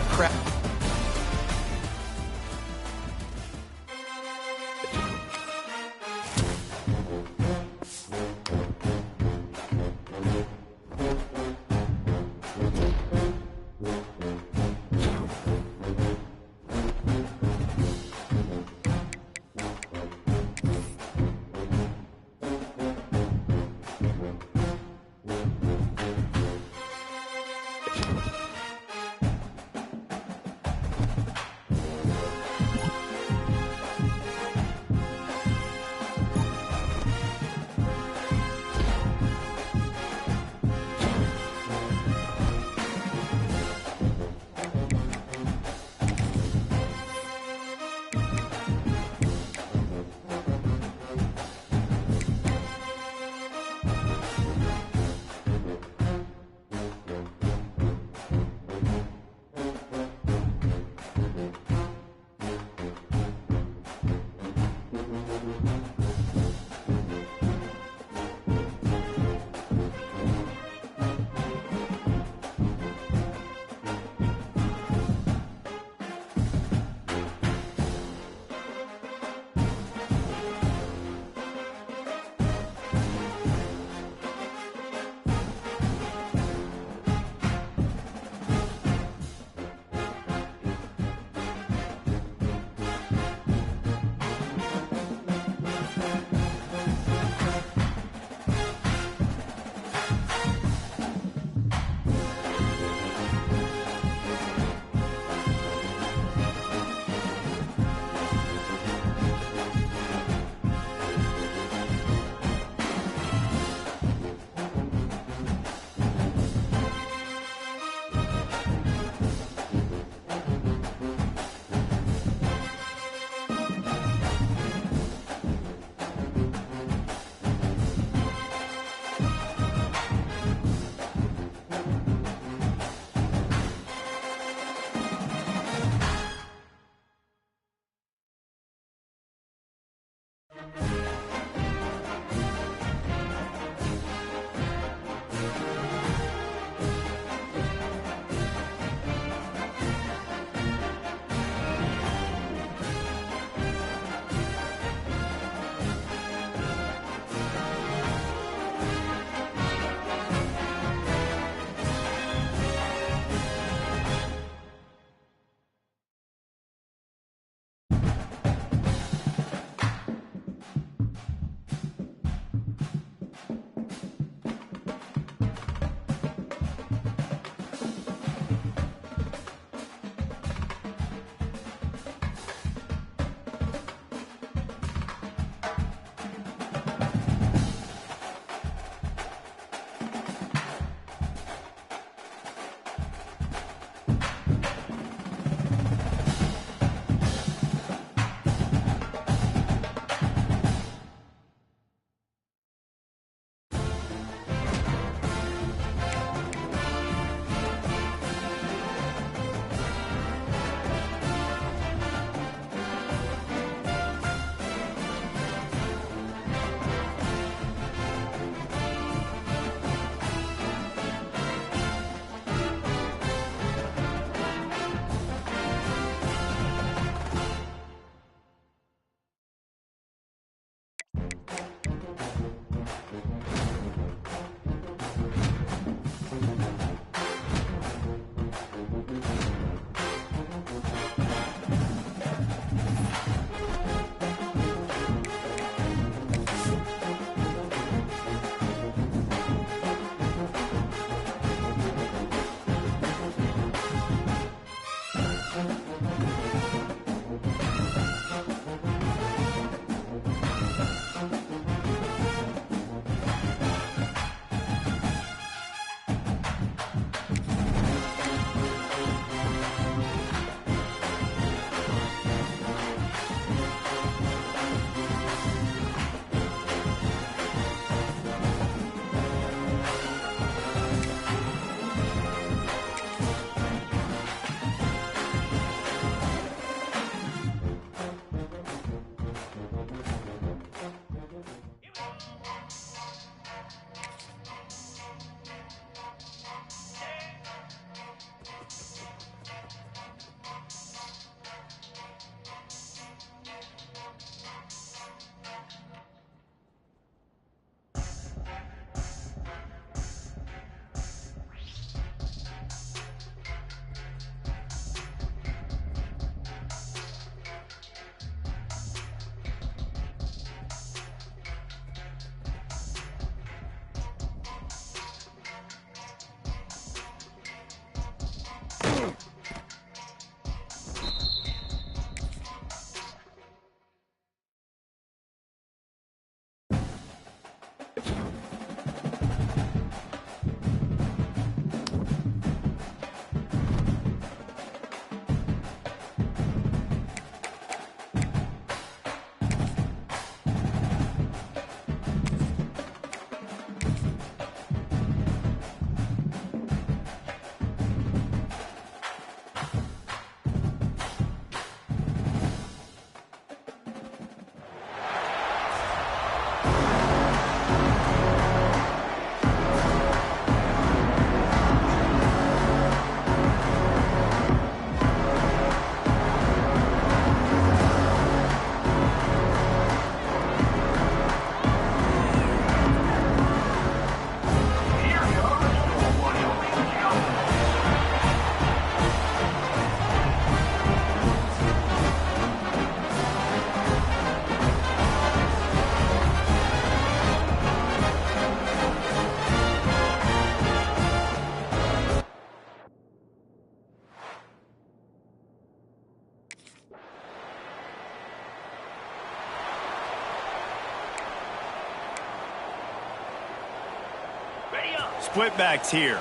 Split backs here.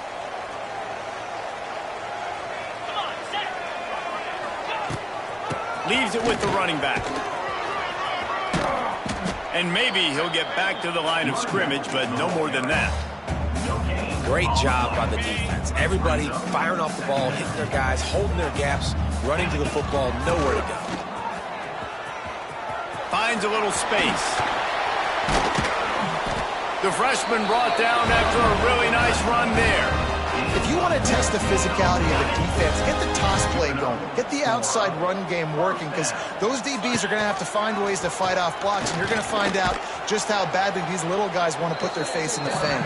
Come on, set. Leaves it with the running back. And maybe he'll get back to the line of scrimmage, but no more than that. Great job by the defense. Everybody firing off the ball, hitting their guys, holding their gaps, running to the football, nowhere to go. Finds a little space. The freshman brought down after a really nice run there. If you want to test the physicality of a defense, get the toss play going. Get the outside run game working, because those DBs are going to have to find ways to fight off blocks, and you're going to find out just how badly these little guys want to put their face in the fan.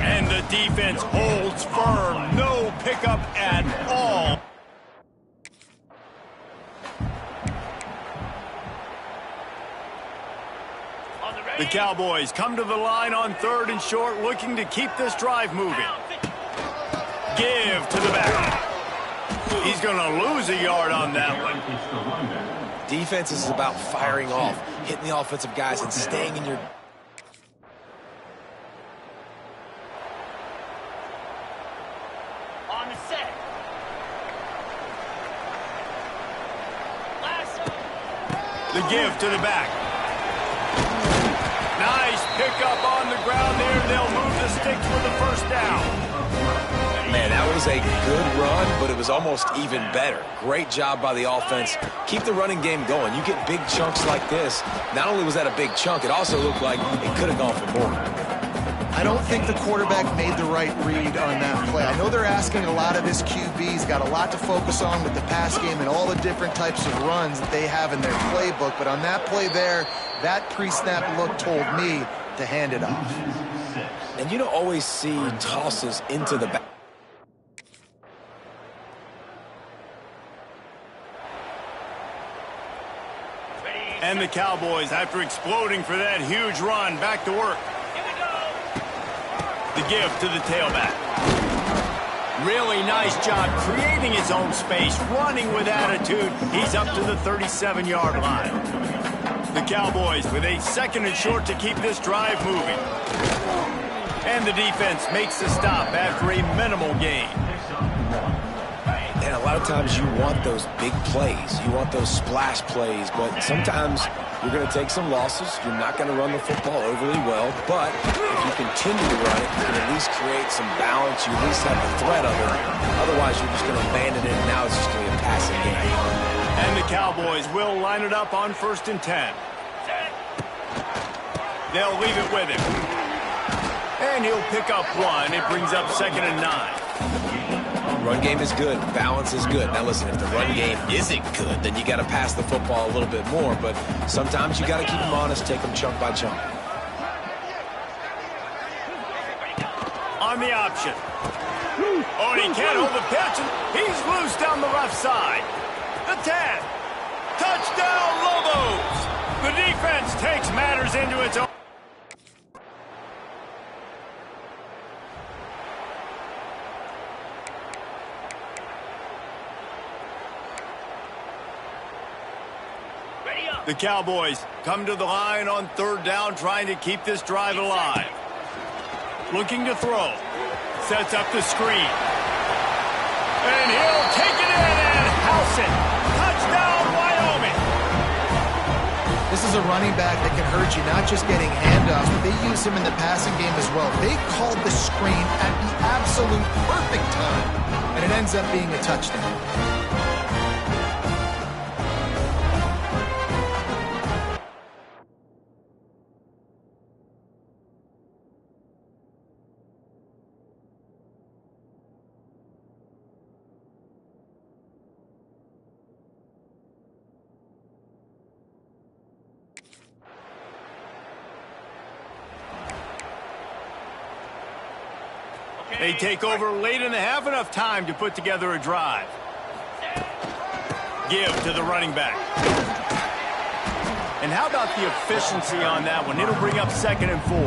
And the defense holds firm. No pickup at all. On the ready. The Cowboys come to the line on 3rd and short, looking to keep this drive moving. Give to the back. He's going to lose a yard on that one. Defense is about firing off, hitting the offensive guys, and staying in your... On the set. Lasso. The give to the back. Nice pickup on the ground there. They'll move the sticks for the first down. Man, that was a good run, but it was almost even better. Great job by the offense. Keep the running game going. You get big chunks like this. Not only was that a big chunk, it also looked like it could have gone for more. I don't think the quarterback made the right read on that play. I know they're asking a lot of this QB. He's got a lot to focus on with the pass game and all the different types of runs that they have in their playbook. But on that play there, that pre-snap look told me to hand it off. And you don't always see tosses into the back. And the Cowboys, after exploding for that huge run, back to work. Here we go. The give to the tailback. Really nice job creating his own space, running with attitude. He's up to the 37-yard line. The Cowboys with a 2nd and short to keep this drive moving. And the defense makes the stop after a minimal gain. And a lot of times you want those big plays. You want those splash plays, but sometimes you're going to take some losses. You're not going to run the football overly well, but if you continue to run it, you can at least create some balance. You at least have the threat of it. Otherwise, you're just going to abandon it, and now it's just going to be a passing game. And the Cowboys will line it up on 1st and 10. They'll leave it with him. And he'll pick up one. It brings up 2nd and 9. Run game is good. Balance is good. Now listen, if the run game isn't good, then you got to pass the football a little bit more. But sometimes you got to keep them honest, take them chunk by chunk. On the option. Oh, and he can't hold the pitch. He's loose down the left side. The 10. Touchdown, Lobos. The defense takes matters into its own. The Cowboys come to the line on 3rd down, trying to keep this drive alive. Looking to throw. Sets up the screen. And he'll take it in and house it. Touchdown, Wyoming. This is a running back that can hurt you, not just getting handoffs, but they use him in the passing game as well. They called the screen at the absolute perfect time, and it ends up being a touchdown. They take over late in the half, enough time to put together a drive. Give to the running back. And how about the efficiency on that one? It'll bring up 2nd and 4.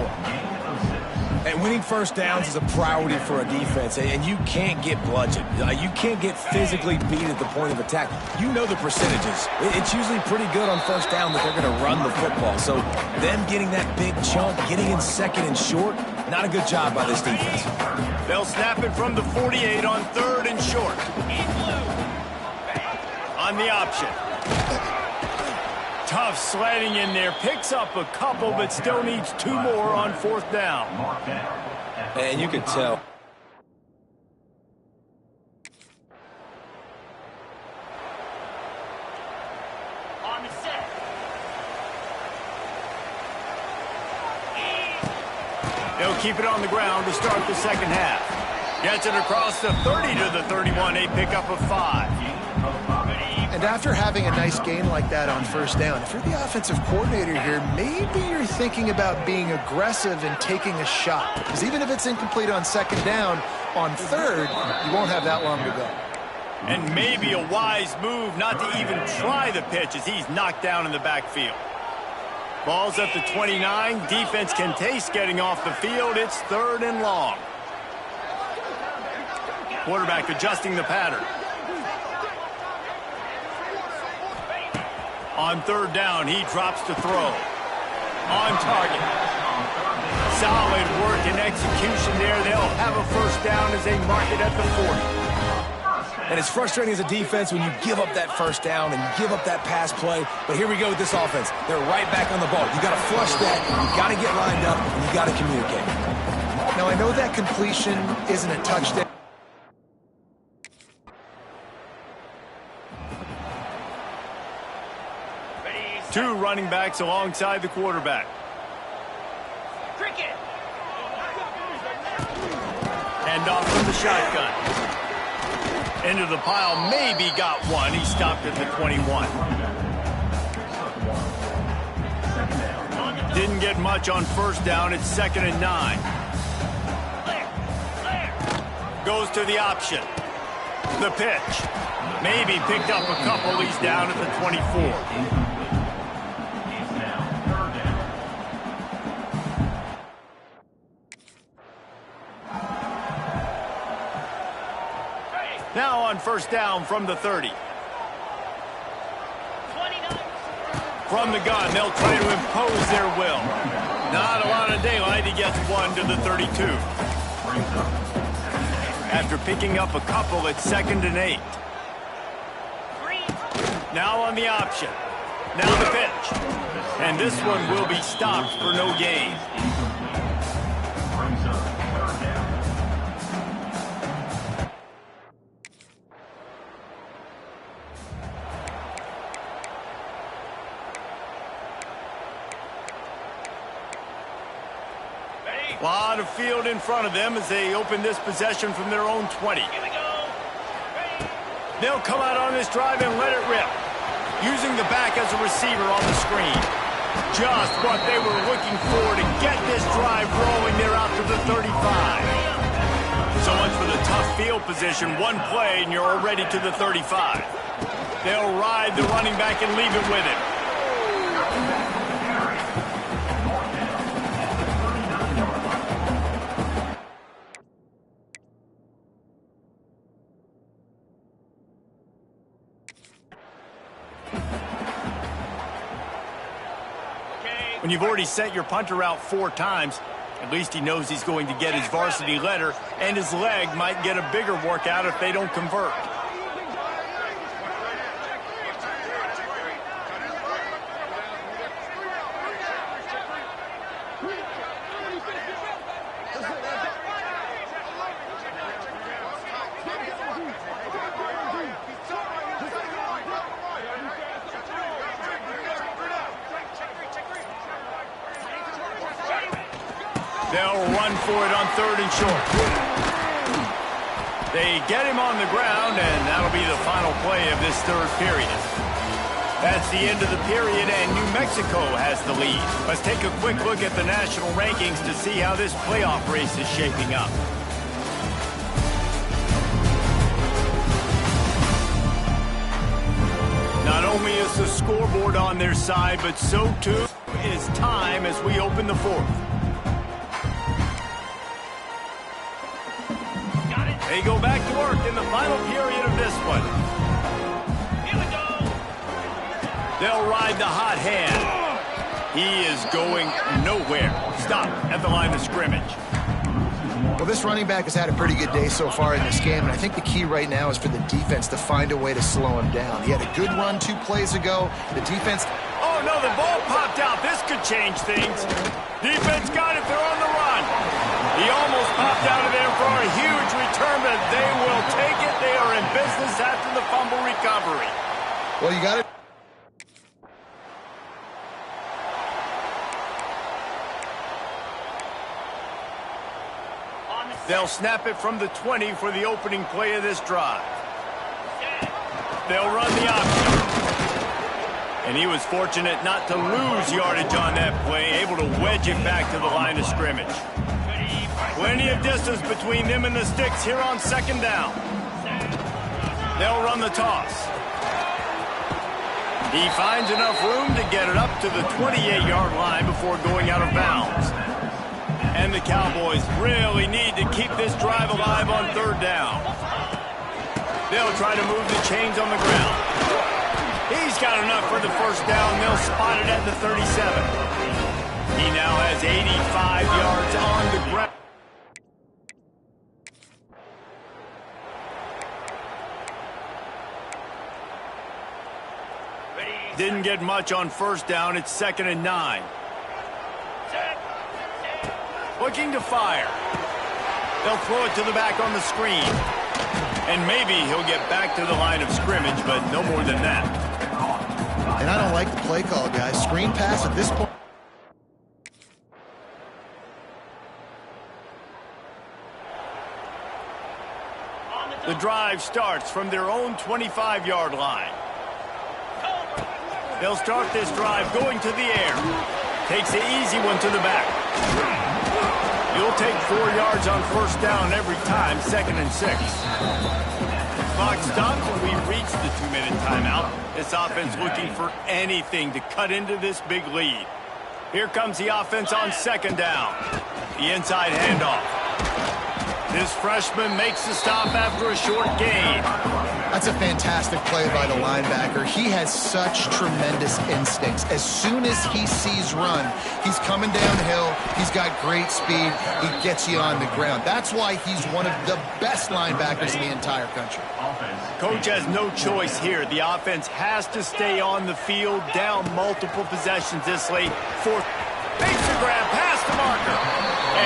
And winning first downs is a priority for a defense, and you can't get bludgeoned. You can't get physically beat at the point of attack. You know the percentages. It's usually pretty good on first down that they're going to run the football. So them getting that big chunk, getting in 2nd and short, Not a good job by this defense. They'll snap it from the 48 on 3rd and short. On the option. Tough sledding in there. Picks up a couple, but still needs 2 more on 4th down. And you can tell. On the set. They'll keep it on the ground to start the second half. Gets it across the 30 to the 31. A pickup of 5. And after having a nice gain like that on 1st down, if you're the offensive coordinator here, maybe you're thinking about being aggressive and taking a shot. Because even if it's incomplete on 2nd down, on 3rd, you won't have that long to go. And maybe a wise move not to even try the pitch as he's knocked down in the backfield. Ball's at the 29. Defense can taste getting off the field. It's 3rd and long. Quarterback adjusting the pattern. On 3rd down, he drops to throw. On target. Solid work and execution there. They'll have a 1st down as they mark it at the 40. And it's frustrating as a defense when you give up that 1st down and you give up that pass play. But here we go with this offense. They're right back on the ball. You got to flush that. You got to get lined up, and you got to communicate. Now, I know that completion isn't a touchdown. Two running backs alongside the quarterback. Cricket. Hand off from the shotgun. Into the pile, maybe got one. He stopped at the 21. Didn't get much on 1st down. It's 2nd and 9. Goes to the option. The pitch. Maybe picked up a couple. He's down at the 24. Now on 1st down from the 30. 29. From the gun, they'll try to impose their will. Not a lot of daylight. He gets 1 to the 32. After picking up a couple, it's 2nd and 8. Now on the option. Now the pitch. And this one will be stopped for no gain. A lot of field in front of them as they open this possession from their own 20. Here we go. They'll come out on this drive and let it rip. Using the back as a receiver on the screen. Just what they were looking for to get this drive rolling there out to the 35. So much for the tough field position. One play and you're already to the 35. They'll ride the running back and leave it with him. When you've already sent your punter out 4 times, at least he knows he's going to get his varsity letter, and his leg might get a bigger workout if they don't convert. They'll run for it on 3rd and short. They get him on the ground, and that'll be the final play of this 3rd period. That's the end of the period, and New Mexico has the lead. Let's take a quick look at the national rankings to see how this playoff race is shaping up. Not only is the scoreboard on their side, but so too is time as we open the 4th. They go back to work in the final period of this one. Here we go. They'll ride the hot hand. He is going nowhere. Stop at the line of scrimmage. Well, this running back has had a pretty good day so far in this game, and I think the key right now is for the defense to find a way to slow him down. He had a good run 2 plays ago. The defense... Oh, no, the ball popped out. This could change things. Defense got it. They're on the run. He almost popped out of there for a huge return, but they will take it. They are in business after the fumble recovery. Well, you got it. They'll snap it from the 20 for the opening play of this drive. They'll run the option. And he was fortunate not to lose yardage on that play, able to wedge it back to the line of scrimmage. Plenty of distance between them and the sticks here on second down. They'll run the toss. He finds enough room to get it up to the 28-yard line before going out of bounds. And the Cowboys really need to keep this drive alive on third down. They'll try to move the chains on the ground. He's got enough for the first down. They'll spot it at the 37. He now has 85 yards on the ground. Didn't get much on first down. It's 2nd and 9. Looking to fire. They'll throw it to the back on the screen. And maybe he'll get back to the line of scrimmage, but no more than that. And I don't like the play call, guys. Screen pass at this point. The drive starts from their own 25-yard line. They'll start this drive going to the air. Takes the easy one to the back. You'll take 4 yards on first down every time, 2nd and 6. Clock stops when we reach the 2-minute timeout. This offense looking for anything to cut into this big lead. Here comes the offense on 2nd down. The inside handoff. This freshman makes the stop after a short gain. That's a fantastic play by the linebacker. He has such tremendous instincts. As soon as he sees run, he's coming downhill. He's got great speed. He gets you on the ground. That's why he's one of the best linebackers in the entire country. Coach has no choice here. The offense has to stay on the field, down multiple possessions this late. Fourth, makes the grab past the marker.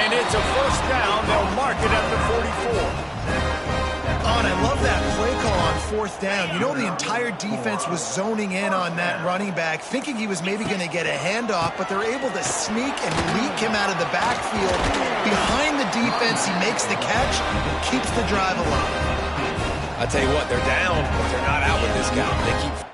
And it's a first down. They'll mark it at the 44. Oh, and I love that play call on 4th down. You know, the entire defense was zoning in on that running back, thinking he was maybe going to get a handoff, but they're able to sneak and leak him out of the backfield. Behind the defense, he makes the catch and keeps the drive alive. I tell you what, they're down, but they're not out with this guy. They keep...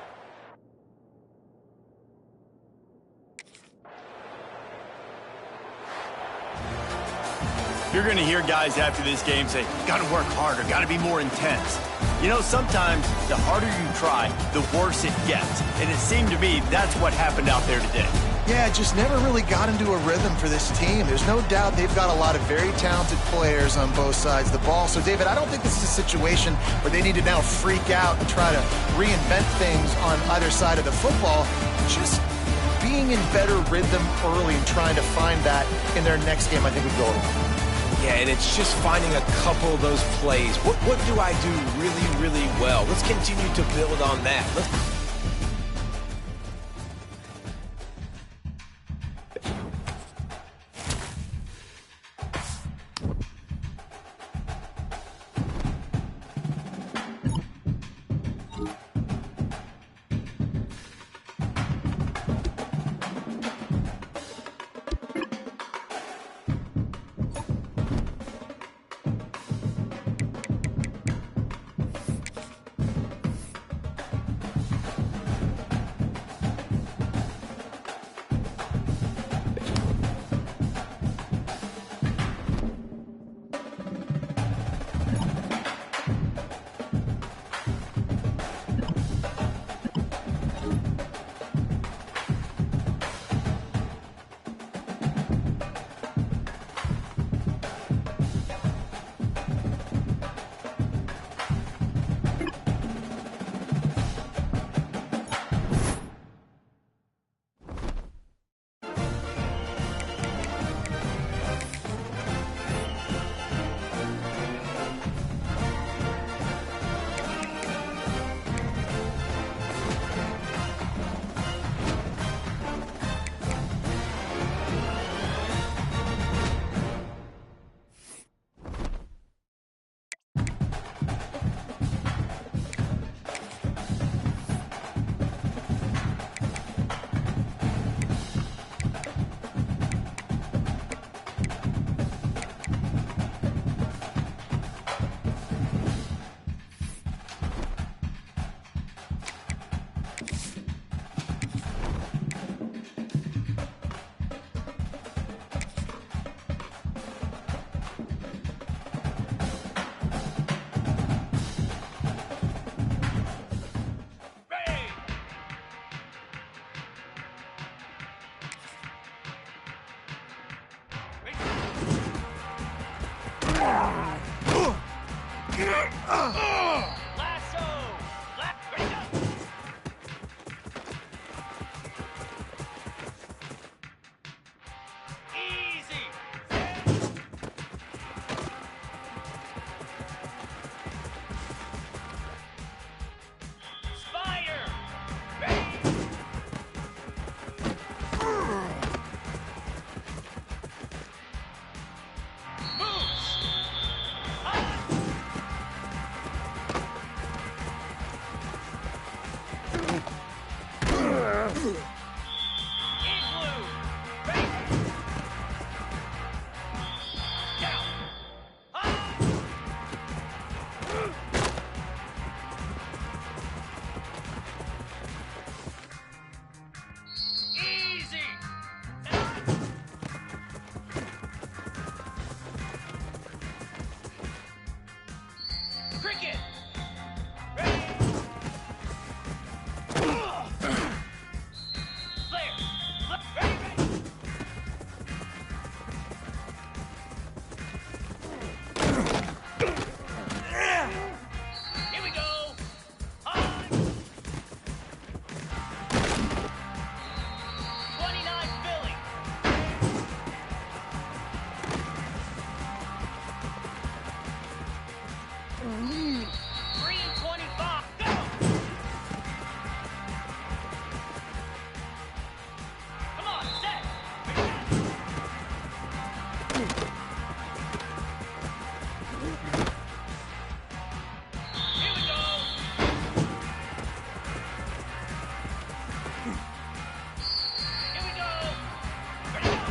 You're going to hear guys after this game say, got to work harder, got to be more intense. You know, sometimes the harder you try, the worse it gets. And it seemed to me that's what happened out there today. Yeah, it just never really got into a rhythm for this team. There's no doubt they've got a lot of very talented players on both sides of the ball. So, David, I don't think this is a situation where they need to now freak out and try to reinvent things on either side of the football. Just being in better rhythm early and trying to find that in their next game, I think would go a long way. Yeah, and it's just finding a couple of those plays. What do I do really, really well? Let's continue to build on that. Lasso. Ready, go. Easy. Spider. Ready. Moves. Igloo. Ready. Down. Easy. Cricket. Ready. Flare. Ready, ready. Here we go. On. 29 Philly. 3:25. Go. Come on, set. Here we go. Here we go. Ready, go.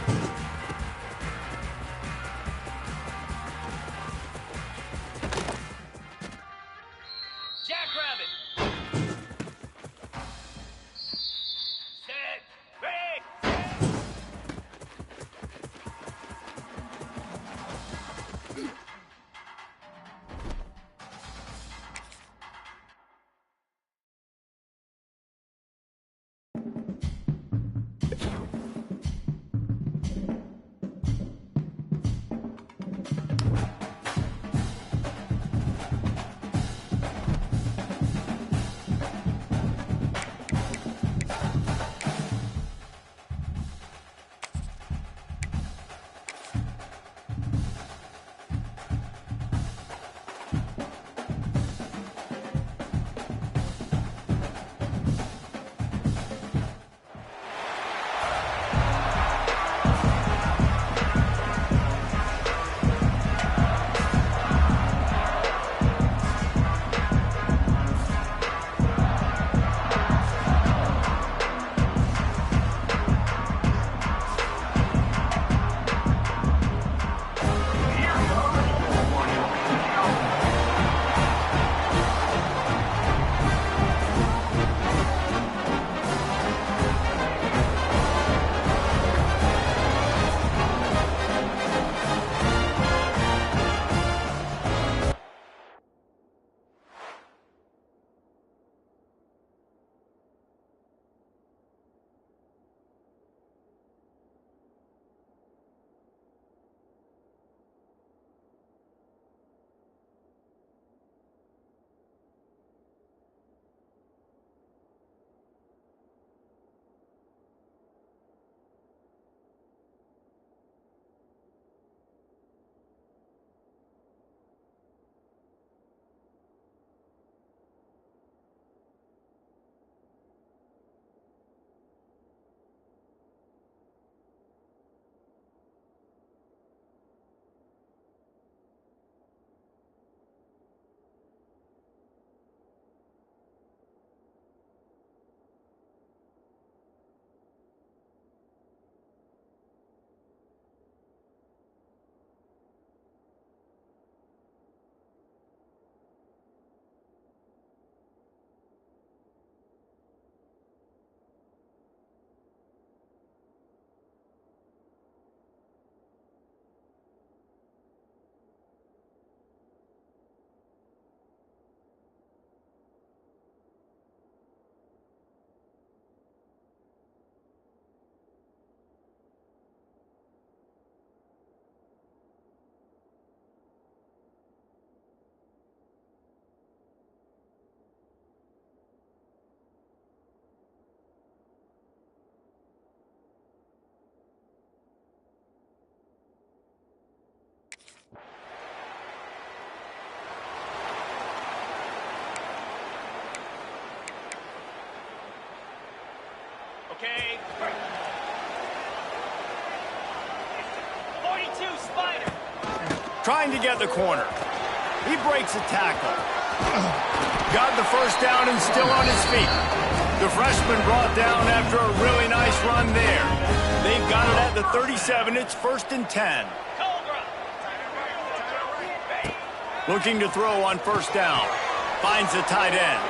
Okay. 42, Spider. Trying to get the corner. He breaks a tackle. Got the first down and still on his feet. The freshman brought down after a really nice run there. They've got it at the 37. It's 1st and 10. Cobra. Looking to throw on 1st down. Finds the tight end.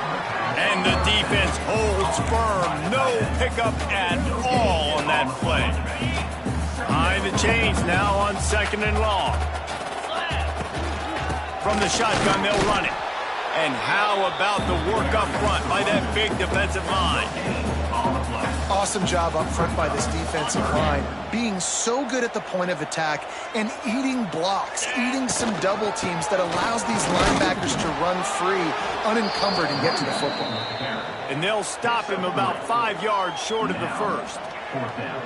And the defense holds firm. No pickup at all on that play. Behind the chains now on 2nd and long. From the shotgun, they'll run it. And how about the work up front by that big defensive line? Awesome job up front by this defensive line, being so good at the point of attack and eating blocks, eating some double teams that allows these linebackers to run free, unencumbered, and get to the football. And they'll stop him about 5 yards short of the first. 4th down.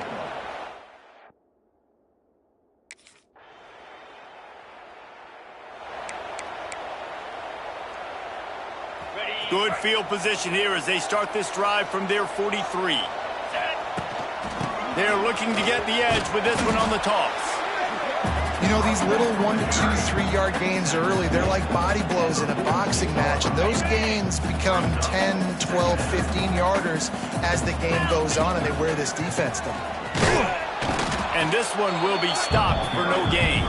Good field position here as they start this drive from their 43. They're looking to get the edge with this one on the toss. You know, these little 1 to 2, 3-yard gains early, they're like body blows in a boxing match, and those gains become 10, 12, 15-yarders as the game goes on, and they wear this defense down. And this one will be stopped for no gain.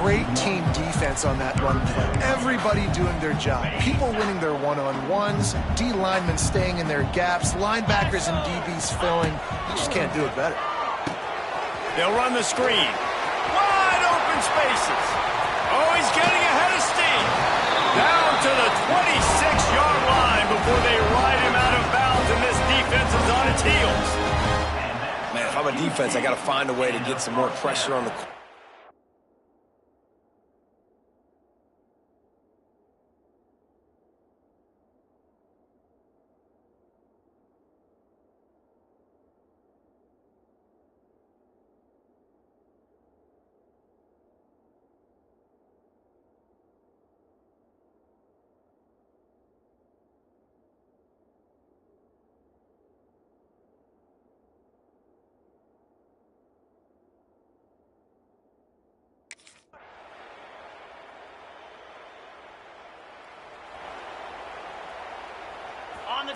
Great team defense on that run play. Everybody doing their job. People winning their one-on-ones, D linemen staying in their gaps, linebackers and DBs filling. You just can't do it better. They'll run the screen. Wide open spaces. Oh, he's getting ahead of steam. Down to the 26-yard line before they ride him out of bounds, and this defense is on its heels. Man, if I'm a defense, I got to find a way to get some more pressure on the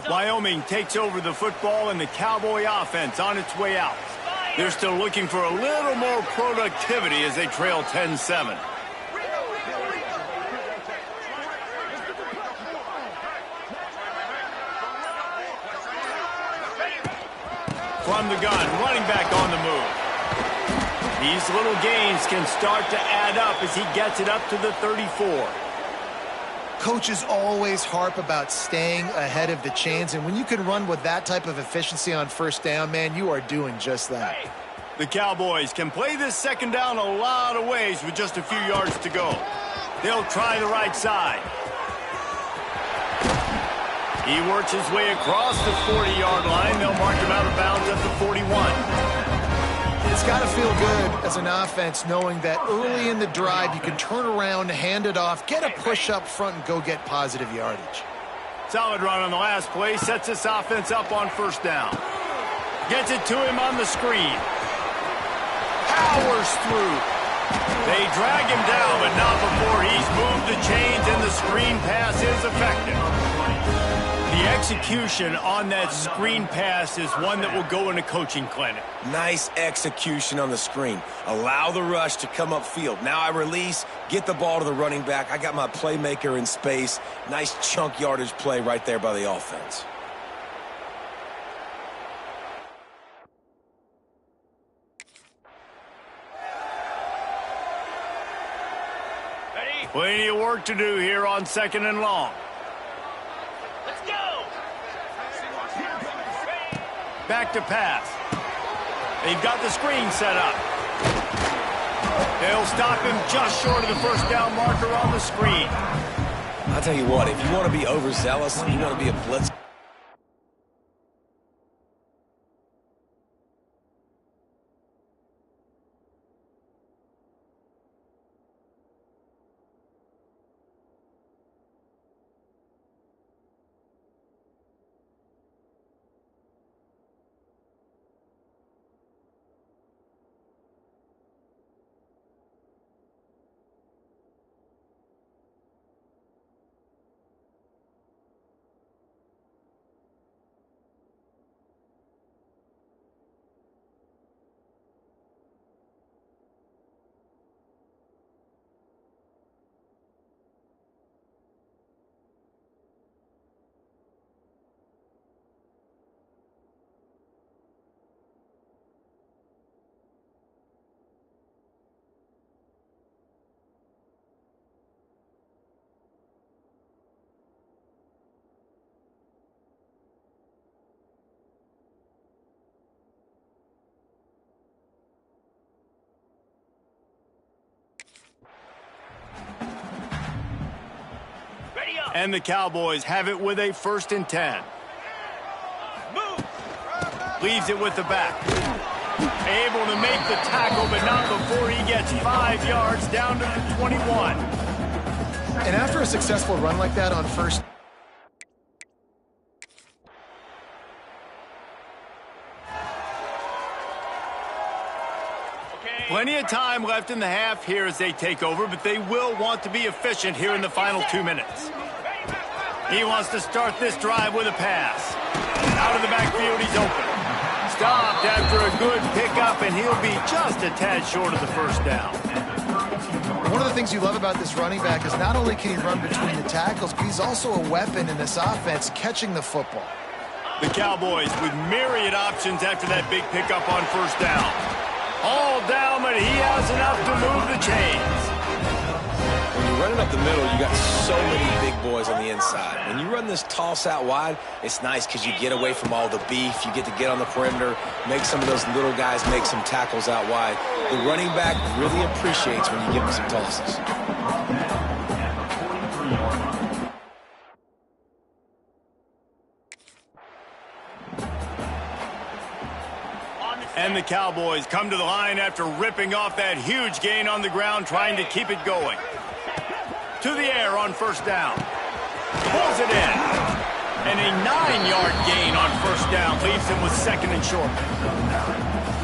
Wyoming takes over the football and the Cowboy offense on its way out. They're still looking for a little more productivity as they trail 10-7. From the gun, running back on the move. These little gains can start to add up as he gets it up to the 34. Coaches always harp about staying ahead of the chains, and when you can run with that type of efficiency on 1st down, man, you are doing just that. The Cowboys can play this 2nd down a lot of ways with just a few yards to go. They'll try the right side. He works his way across the 40-yard line. They'll mark him out of bounds at the 41. It's got to feel good as an offense knowing that early in the drive you can turn around, hand it off, get a push up front, and go get positive yardage. Solid run on the last play. Sets this offense up on 1st down. Gets it to him on the screen. Powers through. They drag him down, but not before he's moved the chains, and the screen pass is effective. The execution on that screen pass is one that will go in a coaching clinic. Nice execution on the screen. Allow the rush to come upfield. Now I release, get the ball to the running back. I got my playmaker in space. Nice chunk yardage play right there by the offense. Ready? Plenty of work to do here on 2nd and long. Let's go. Back to pass. They've got the screen set up. They'll stop him just short of the 1st down marker on the screen. I'll tell you what, if you want to be overzealous, you want to be a blitz. And the Cowboys have it with a 1st and 10. Leaves it with the back. Able to make the tackle, but not before he gets 5 yards down to the 21. And after a successful run like that on first... Plenty of time left in the half here as they take over, but they will want to be efficient here in the final 2 minutes. He wants to start this drive with a pass. Out of the backfield, he's open. Stopped after a good pickup, and he'll be just a tad short of the 1st down. One of the things you love about this running back is not only can he run between the tackles, but he's also a weapon in this offense catching the football. The Cowboys with myriad options after that big pickup on 1st down. All down, but he has enough to move the chains. When you're running up the middle, you got so many big boys on the inside. When you run this toss out wide, it's nice because you get away from all the beef. You get to get on the perimeter, make some of those little guys make some tackles out wide. The running back really appreciates when you give him some tosses. And the Cowboys come to the line after ripping off that huge gain on the ground, trying to keep it going. To the air on 1st down. Pulls it in. And a 9-yard gain on 1st down leaves him with 2nd and short.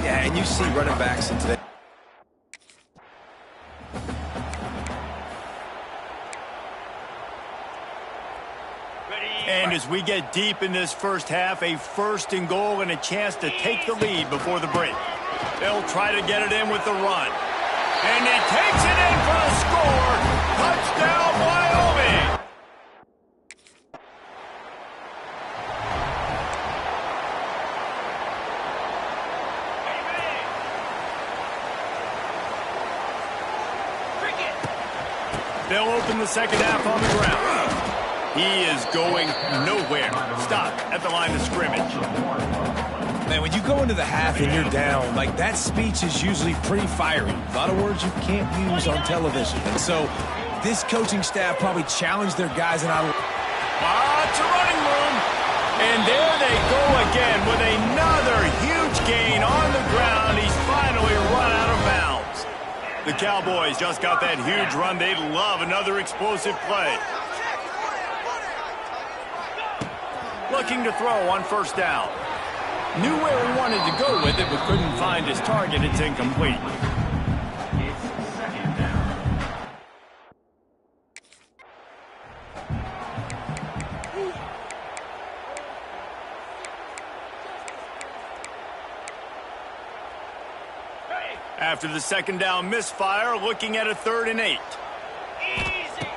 Yeah, and you see running backs in today. And as we get deep in this 1st half, a 1st and goal and a chance to take the lead before the break. They'll try to get it in with the run. And he takes it in for the score. Touchdown, Wyoming! They'll open the 2nd half on the ground. He is going nowhere. Stop at the line of scrimmage. Man, when you go into the half and you're down, like that speech is usually pretty fiery. A lot of words you can't use on television. And so this coaching staff probably challenged their guys and Lots of running room. And there they go again with another huge gain on the ground. He's finally run out of bounds. The Cowboys just got that huge run. They'd love another explosive play. Looking to throw on 1st down. Knew where he wanted to go with it, but couldn't find his target. It's incomplete. It's 2nd down. After the 2nd down misfire, looking at a 3rd and 8. Easy.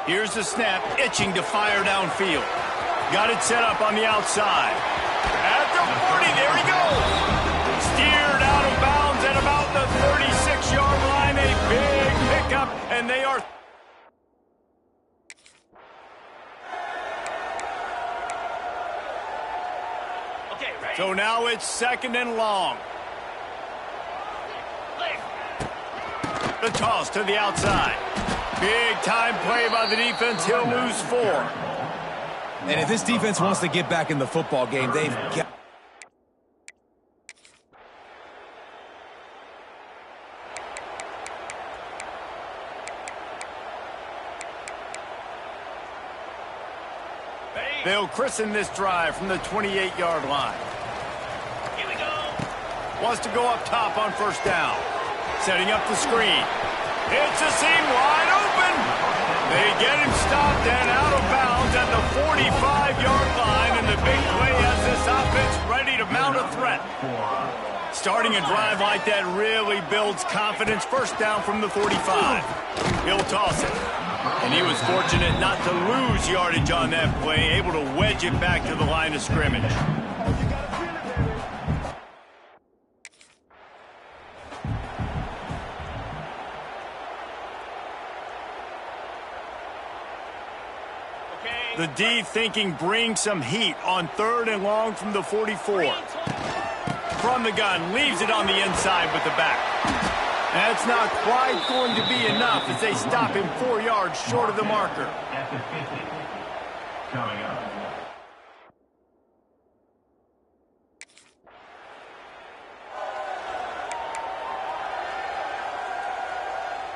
Here's the snap, itching to fire downfield. Got it set up on the outside. At the 40, there he goes. Steered out of bounds at about the 36-yard line. A big pickup, and they are... Okay, ready? So now it's 2nd and long. The toss to the outside. Big time play by the defense. He'll lose 4. And if this defense wants to get back in the football game, they've got... They'll christen this drive from the 28-yard line. Here we go. Wants to go up top on 1st down. Setting up the screen. It's a seam wide open. They get him stopped and out of bounds at the 45-yard line, and the big play has this offense ready to mount a threat. Starting a drive like that really builds confidence. 1st down from the 45. He'll toss it. And he was fortunate not to lose yardage on that play, able to wedge it back to the line of scrimmage. The D thinking bring some heat on 3rd and long from the 44. From the gun, leaves it on the inside with the back. That's not quite going to be enough as they stop him 4 yards short of the marker. At the 50. Coming up.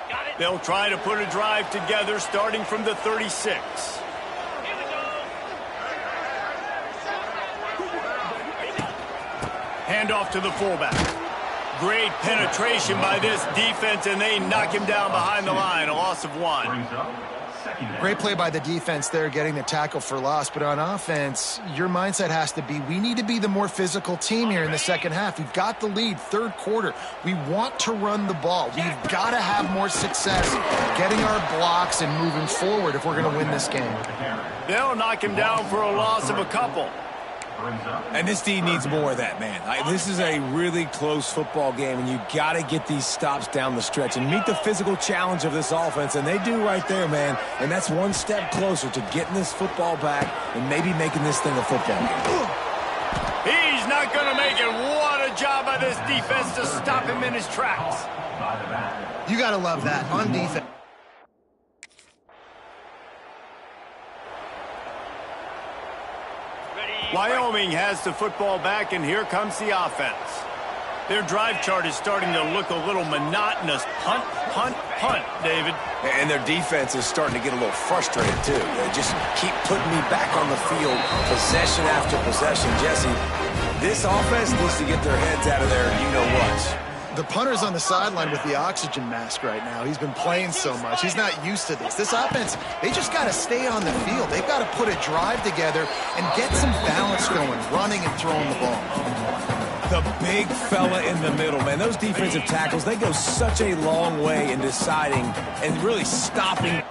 Got it. They'll try to put a drive together starting from the 36. Here we go. Handoff to the fullback. Great penetration by this defense, and they knock him down behind the line. A loss of 1. Brings up second down. Great play by the defense there, getting the tackle for loss. But on offense, your mindset has to be, we need to be the more physical team here in the second half. We've got the lead, third quarter. We want to run the ball. We've got to have more success getting our blocks and moving forward if we're going to win this game. They'll knock him down for a loss of a couple. And this D needs more of that, man. This is a really close football game, and you got to get these stops down the stretch and meet the physical challenge of this offense, and they do right there, man. And that's one step closer to getting this football back and maybe making this thing a football game. He's not going to make it. What a job by this defense to stop him in his tracks. You got to love that on defense. Wyoming has the football back, and here comes the offense. Their drive chart is starting to look a little monotonous. Punt, punt, punt, David. And their defense is starting to get a little frustrated, too. They just keep putting me back on the field, possession after possession. Jesse, this offense needs to get their heads out of there, and you know what. The punter's on the sideline with the oxygen mask right now. He's been playing so much. He's not used to this. This offense, they just got to stay on the field. They've got to put a drive together and get some balance going, running and throwing the ball. The big fella in the middle, man. Those defensive tackles, they go such a long way in deciding and really stopping.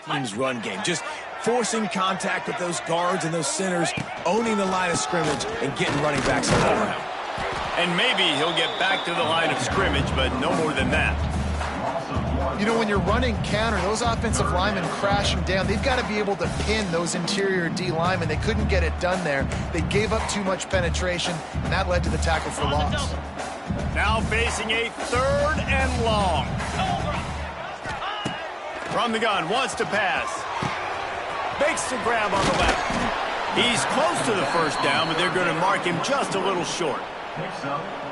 Team's run game, just forcing contact with those guards and those centers, owning the line of scrimmage, and getting running backs all around. And maybe he'll get back to the line of scrimmage, but no more than that. You know, when you're running counter, those offensive linemen crashing down, they've got to be able to pin those interior D linemen. They couldn't get it done there. They gave up too much penetration, and that led to the tackle for loss. Now facing a 3rd and long. From the gun, wants to pass. Makes the grab on the left. He's close to the first down, but they're going to mark him just a little short.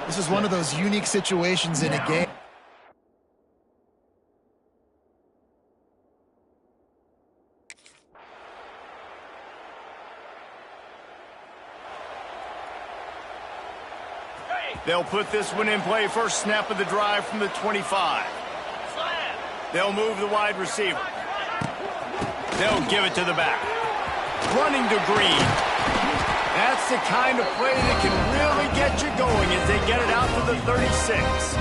This is one of those unique situations in a game. They'll put this one in play. First snap of the drive from the 25. They'll move the wide receiver. They'll give it to the back. Running to Green. That's the kind of play that can really get you going as they get it out to the 36.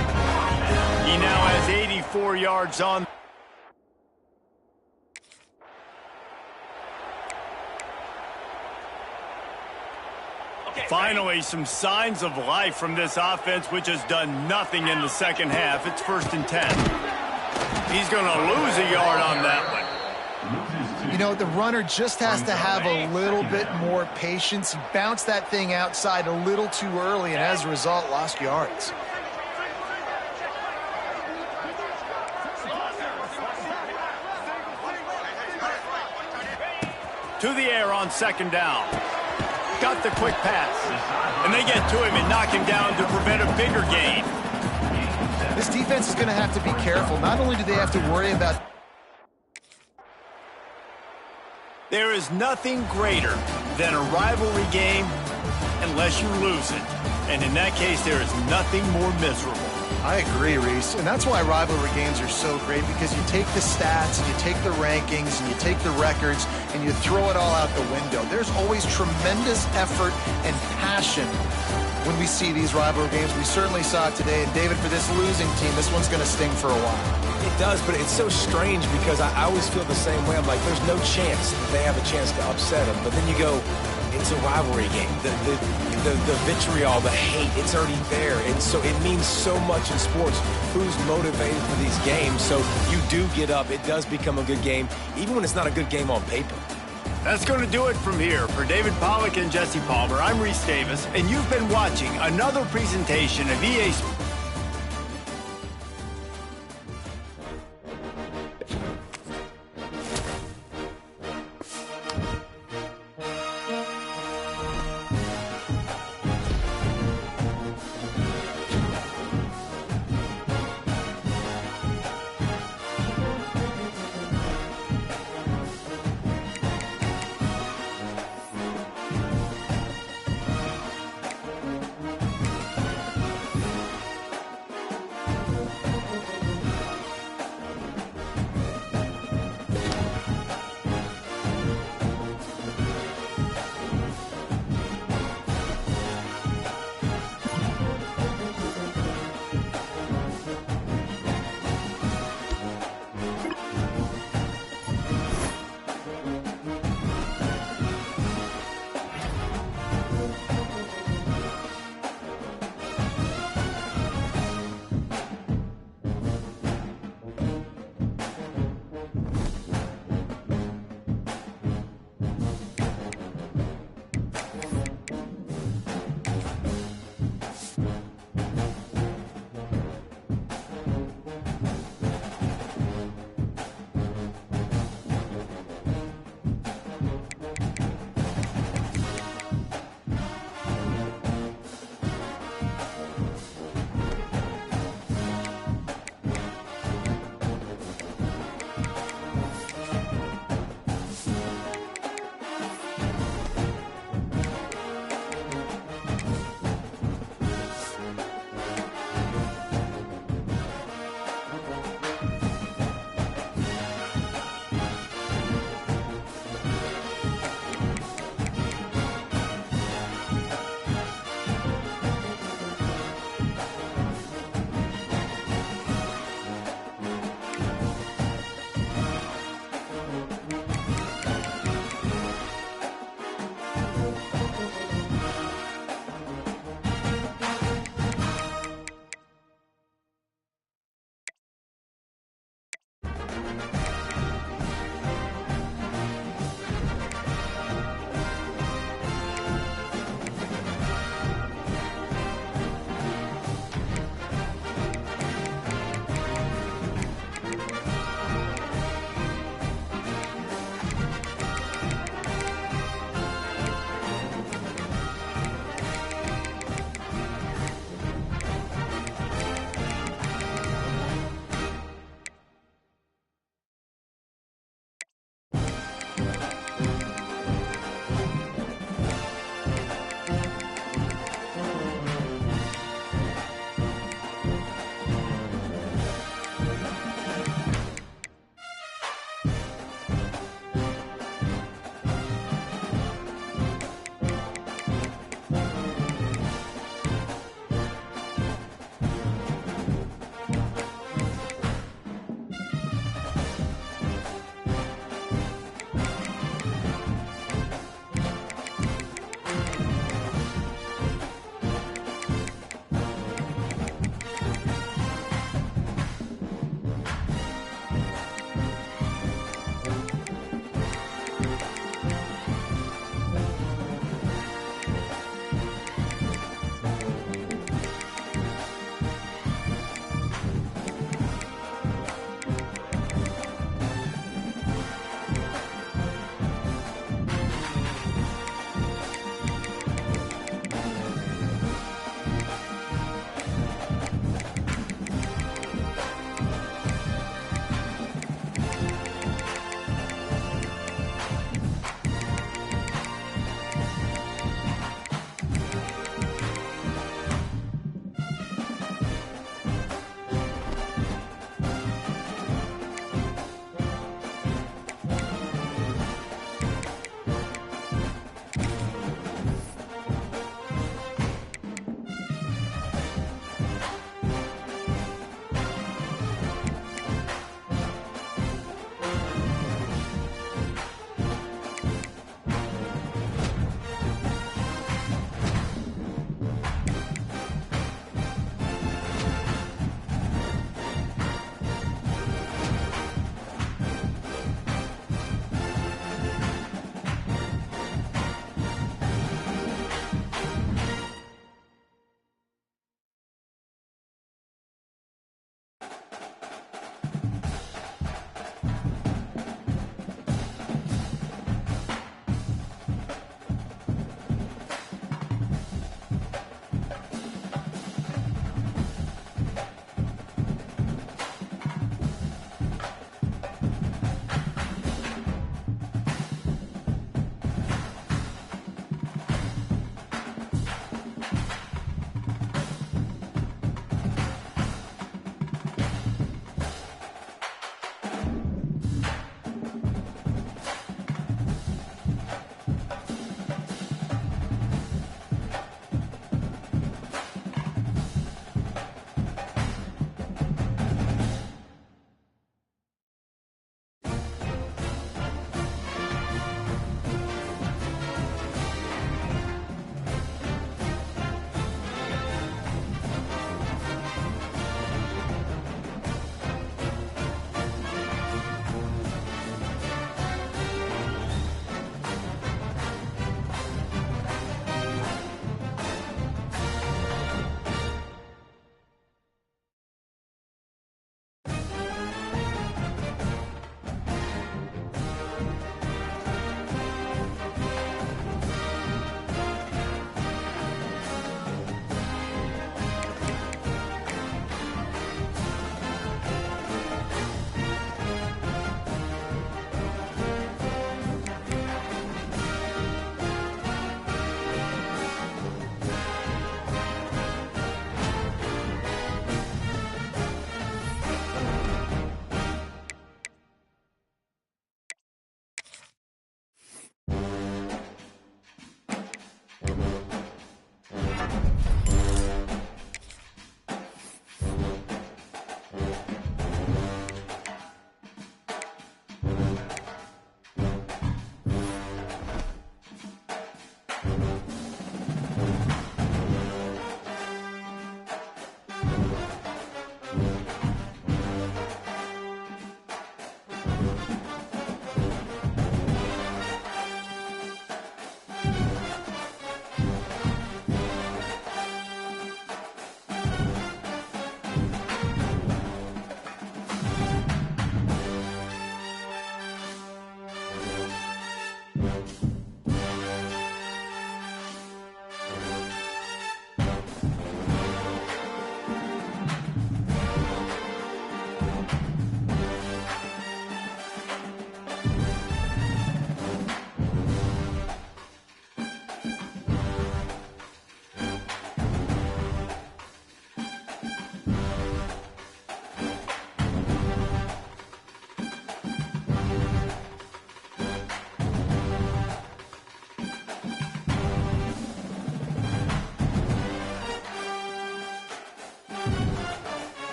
He now has 84 yards on. Finally, some signs of life from this offense, which has done nothing in the second half. It's 1st and 10. He's going to lose a yard on that one. You know, the runner just has to have a little bit more patience. He bounced that thing outside a little too early, and as a result, lost yards. To the air on 2nd down. Got the quick pass. And they get to him and knock him down to prevent a bigger gain. This defense is going to have to be careful. Not only do they have to worry about... There is nothing greater than a rivalry game unless you lose it. And in that case, there is nothing more miserable. I agree, Reese. And that's why rivalry games are so great, because you take the stats, and you take the rankings, and you take the records, and you throw it all out the window. There's always tremendous effort and passion when we see these rivalry games. We certainly saw it today. And David, for this losing team, this one's going to sting for a while. It does, but it's so strange because I always feel the same way. I'm like, there's no chance that they have a chance to upset them. But then you go, it's a rivalry game. The vitriol, the hate, it's already there. And so it means so much in sports. Who's motivated for these games? So you do get up. It does become a good game, even when it's not a good game on paper. That's going to do it from here. For David Pollack and Jesse Palmer, I'm Reese Davis, and you've been watching another presentation of EA Sports.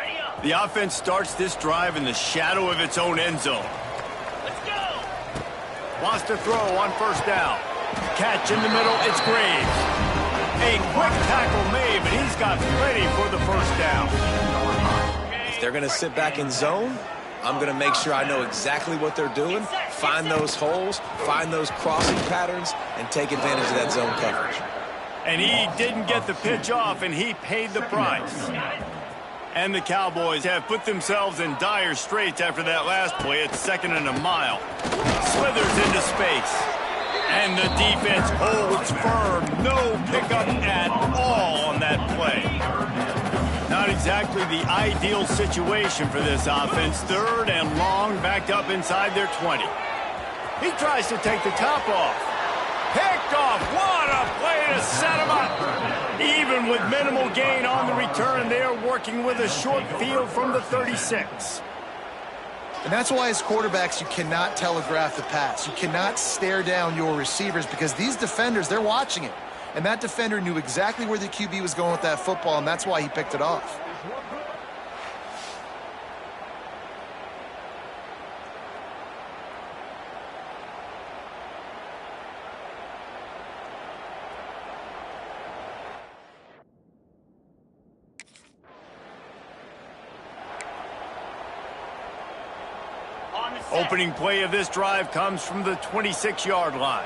Ready up. The offense starts this drive in the shadow of its own end zone. Let's go. Wants to throw on first down. Catch in the middle, it's Graves. A quick tackle made, but he's got plenty for the first down. If they're going to sit back in zone, I'm going to make sure I know exactly what they're doing, find those holes, find those crossing patterns, and take advantage of that zone coverage. And he didn't get the pitch off, and he paid the price. And the Cowboys have put themselves in dire straits after that last play. It's 2nd and a mile. Slithers into space. And the defense holds firm. No pickup at all on that play. Not exactly the ideal situation for this offense. 3rd and long, backed up inside their 20. He tries to take the top off. Picked off. What a play to set him up. Even with minimal gain on the return, they are working with a short field from the 36. And that's why as quarterbacks, you cannot telegraph the pass. You cannot stare down your receivers because these defenders, they're watching it. And that defender knew exactly where the QB was going with that football, and that's why he picked it off. Opening play of this drive comes from the 26-yard line.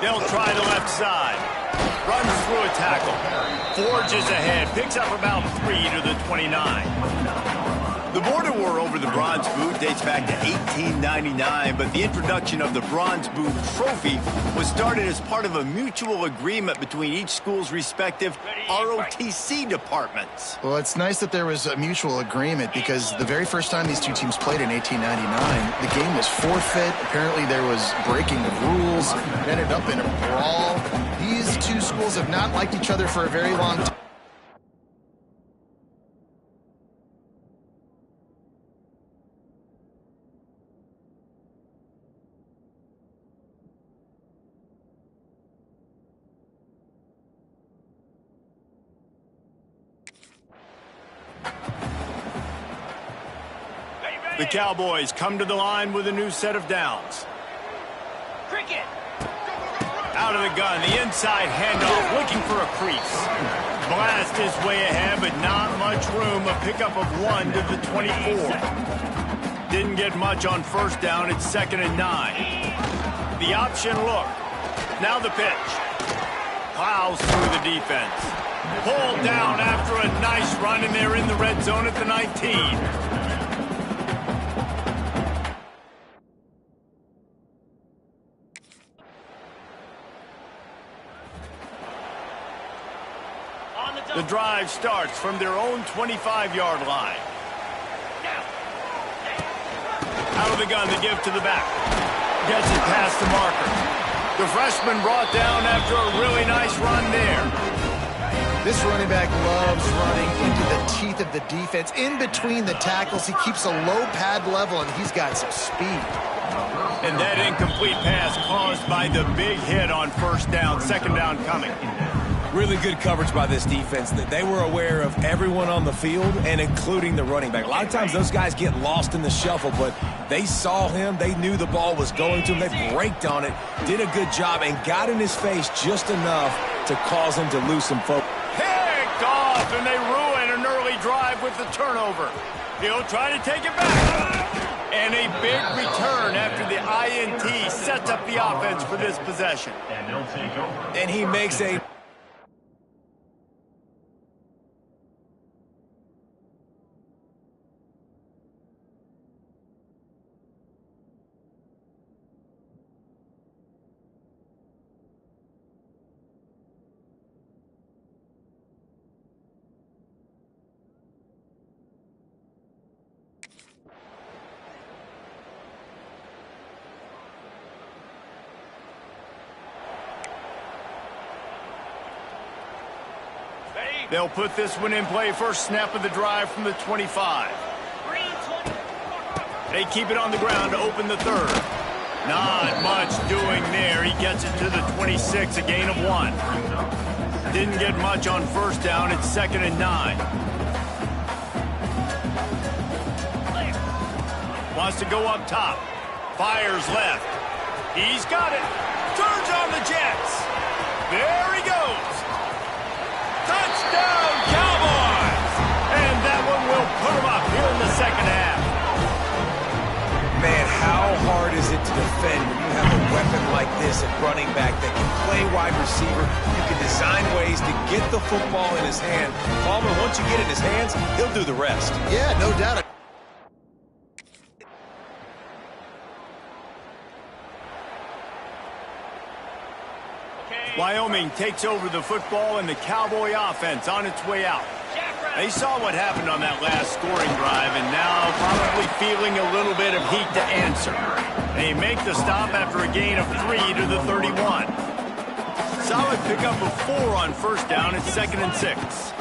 They'll try the left side. Runs through a tackle. Forges ahead. Picks up about 3 to the 29. The border war over the Bronze Boot dates back to 1899, but the introduction of the Bronze Boot trophy was started as part of a mutual agreement between each school's respective ROTC departments. Well, it's nice that there was a mutual agreement because the very first time these two teams played in 1899, the game was forfeit. Apparently there was breaking of rules. It ended up in a brawl. These two schools have not liked each other for a very long time. The Cowboys come to the line with a new set of downs. Cricket. Out of the gun, the inside handoff, looking for a crease. Blast his way ahead, but not much room. A pickup of 1 to the 24. Didn't get much on first down. It's 2nd and 9. The option look. Now the pitch. Plows through the defense. Pulled down after a nice run, and they're in the red zone at the 19. The drive starts from their own 25-yard line. Out of the gun, the give to the back. Gets it past the marker. The freshman brought down after a really nice run there. This running back loves running into the teeth of the defense. In between the tackles, he keeps a low pad level, and he's got some speed. And that incomplete pass caused by the big hit on first down. 2nd down coming. Really good coverage by this defense. They were aware of everyone on the field, and including the running back. A lot of times those guys get lost in the shuffle, but they saw him. They knew the ball was going to him. They braked on it, did a good job, and got in his face just enough to cause him to lose some focus. Picked off, and they ruin an early drive with the turnover. He'll try to take it back. And a big return after the INT sets up the offense for this possession. And they'll take over. And he makes a... They'll put this one in play. First snap of the drive from the 25. They keep it on the ground to open the third. Not much doing there. He gets it to the 26, a gain of 1. Didn't get much on first down. It's 2nd and 9. Wants to go up top. Fires left. He's got it. Turns on the Jets. There he goes. Touchdown, Cowboys! And that one will put them up here in the second half. Man, how hard is it to defend when you have a weapon like this at running back that can play wide receiver? You can design ways to get the football in his hand. Palmer, once you get it in his hands, he'll do the rest. Yeah, no doubt. Wyoming takes over the football and the Cowboy offense on its way out. They saw what happened on that last scoring drive and now probably feeling a little bit of heat to answer. They make the stop after a gain of 3 to the 31. Solid pickup of 4 on first down. It's 2nd and 6.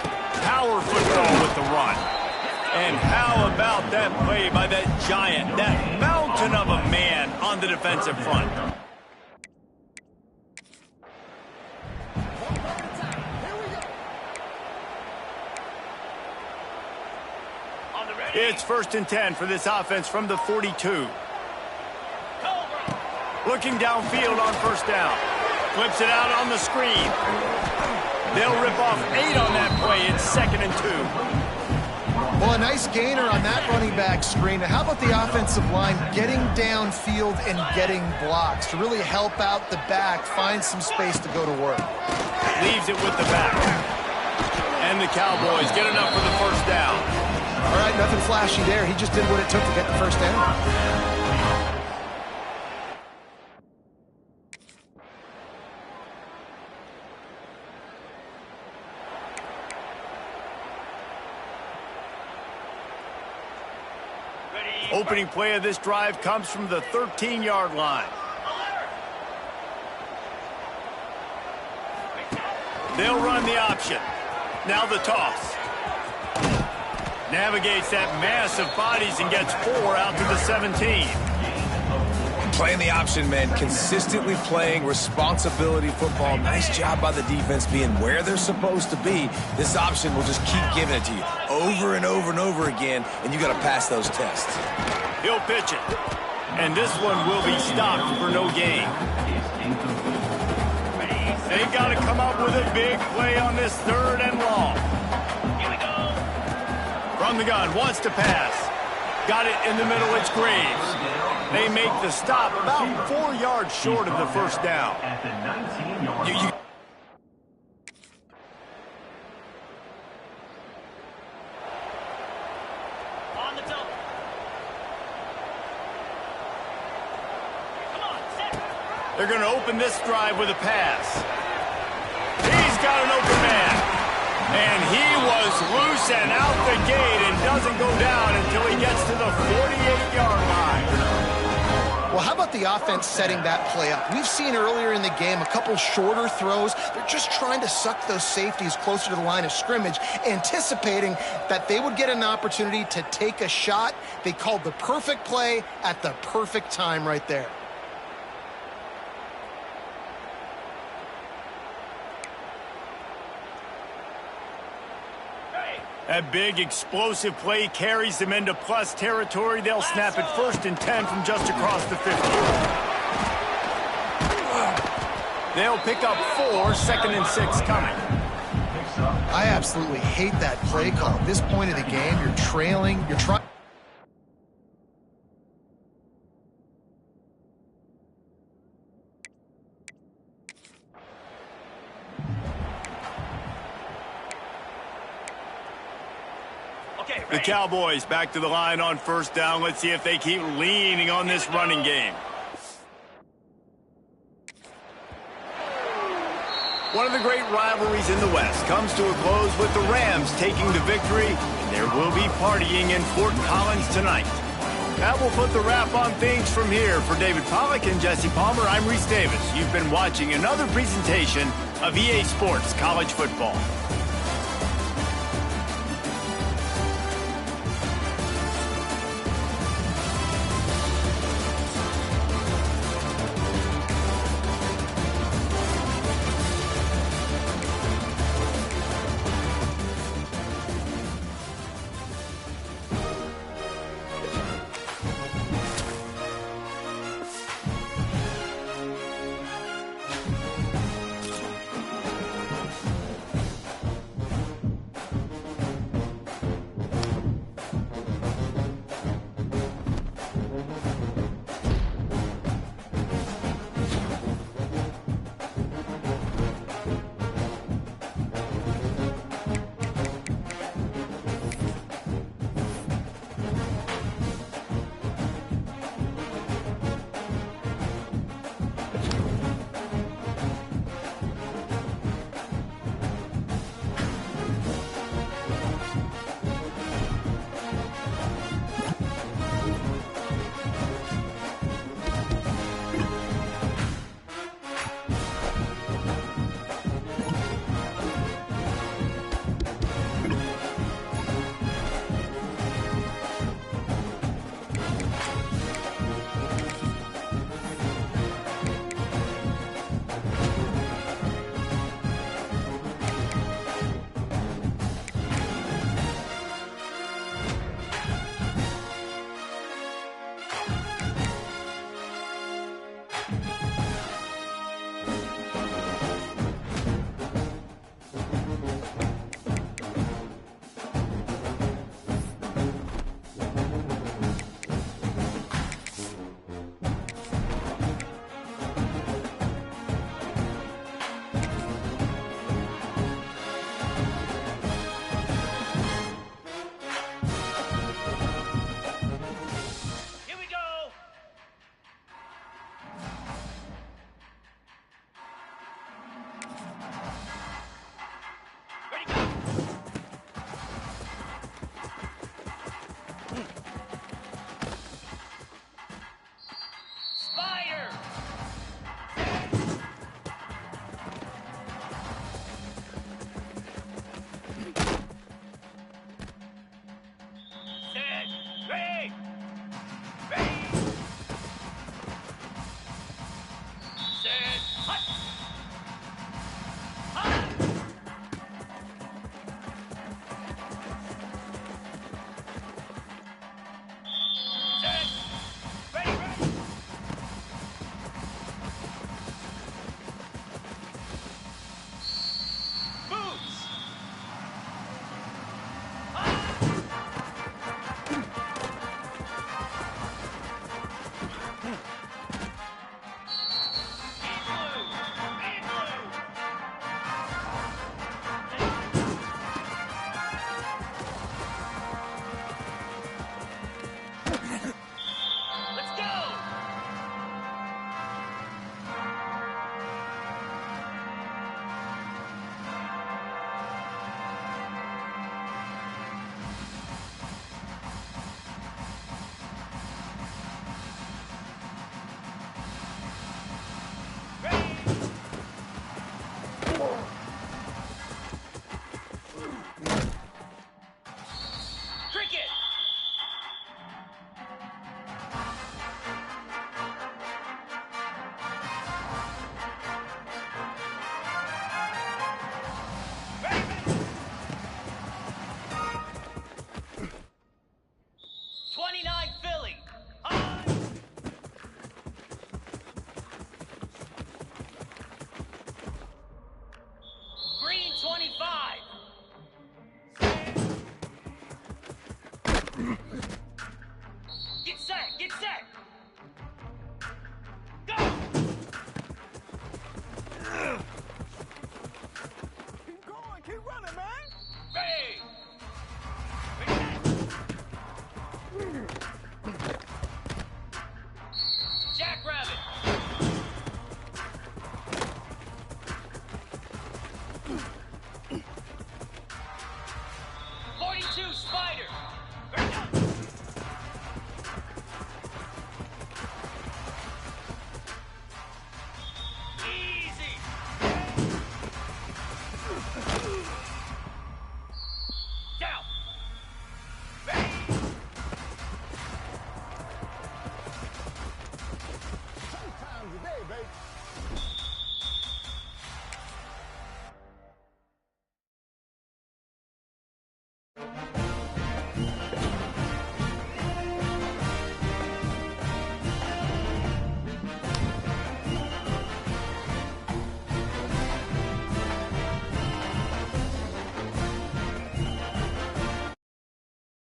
Power football with the run. And how about that play by that giant, that mountain of a man on the defensive front? It's 1st and 10 for this offense from the 42. Looking downfield on first down. Flips it out on the screen. They'll rip off 8 on that play. It's 2nd and 2. Well, a nice gainer on that running back screen. How about the offensive line getting downfield and getting blocks to really help out the back, find some space to go to work? Leaves it with the back. And the Cowboys get enough for the first down. All right, nothing flashy there. He just did what it took to get the first down. Opening play of this drive comes from the 13-yard line. They'll run the option. Now the toss. Navigates that mass of bodies and gets 4 out to the 17. Playing the option, man. Consistently playing responsibility football. Nice job by the defense being where they're supposed to be. This option will just keep giving it to you over and over and over again, and you got to pass those tests. He'll pitch it. And this one will be stopped for no gain. They got to come up with a big play on this 3rd and long. From the gun, wants to pass. Got it in the middle, it's Graves. They make the stop about 4 yards short of the first down. At the 19-yard line. On the double. Come on, set. They're going to open this drive with a pass. He's got an open man. And he was loose and out the gate and doesn't go down until he gets to the 48-yard line. Well, how about the offense setting that play up? We've seen earlier in the game a couple shorter throws. They're just trying to suck those safeties closer to the line of scrimmage, anticipating that they would get an opportunity to take a shot. They called the perfect play at the perfect time right there. That big explosive play carries them into plus territory. They'll snap it 1st and 10 from just across the 50. They'll pick up 4, 2nd and 6 coming. I absolutely hate that play call. At this point of the game, you're trailing, you're trying. The Cowboys back to the line on first down. Let's see if they keep leaning on this running game. One of the great rivalries in the West comes to a close with the Rams taking the victory, and there will be partying in Fort Collins tonight. That will put the wrap on things from here. For David Pollack and Jesse Palmer, I'm Reese Davis. You've been watching another presentation of EA Sports College Football.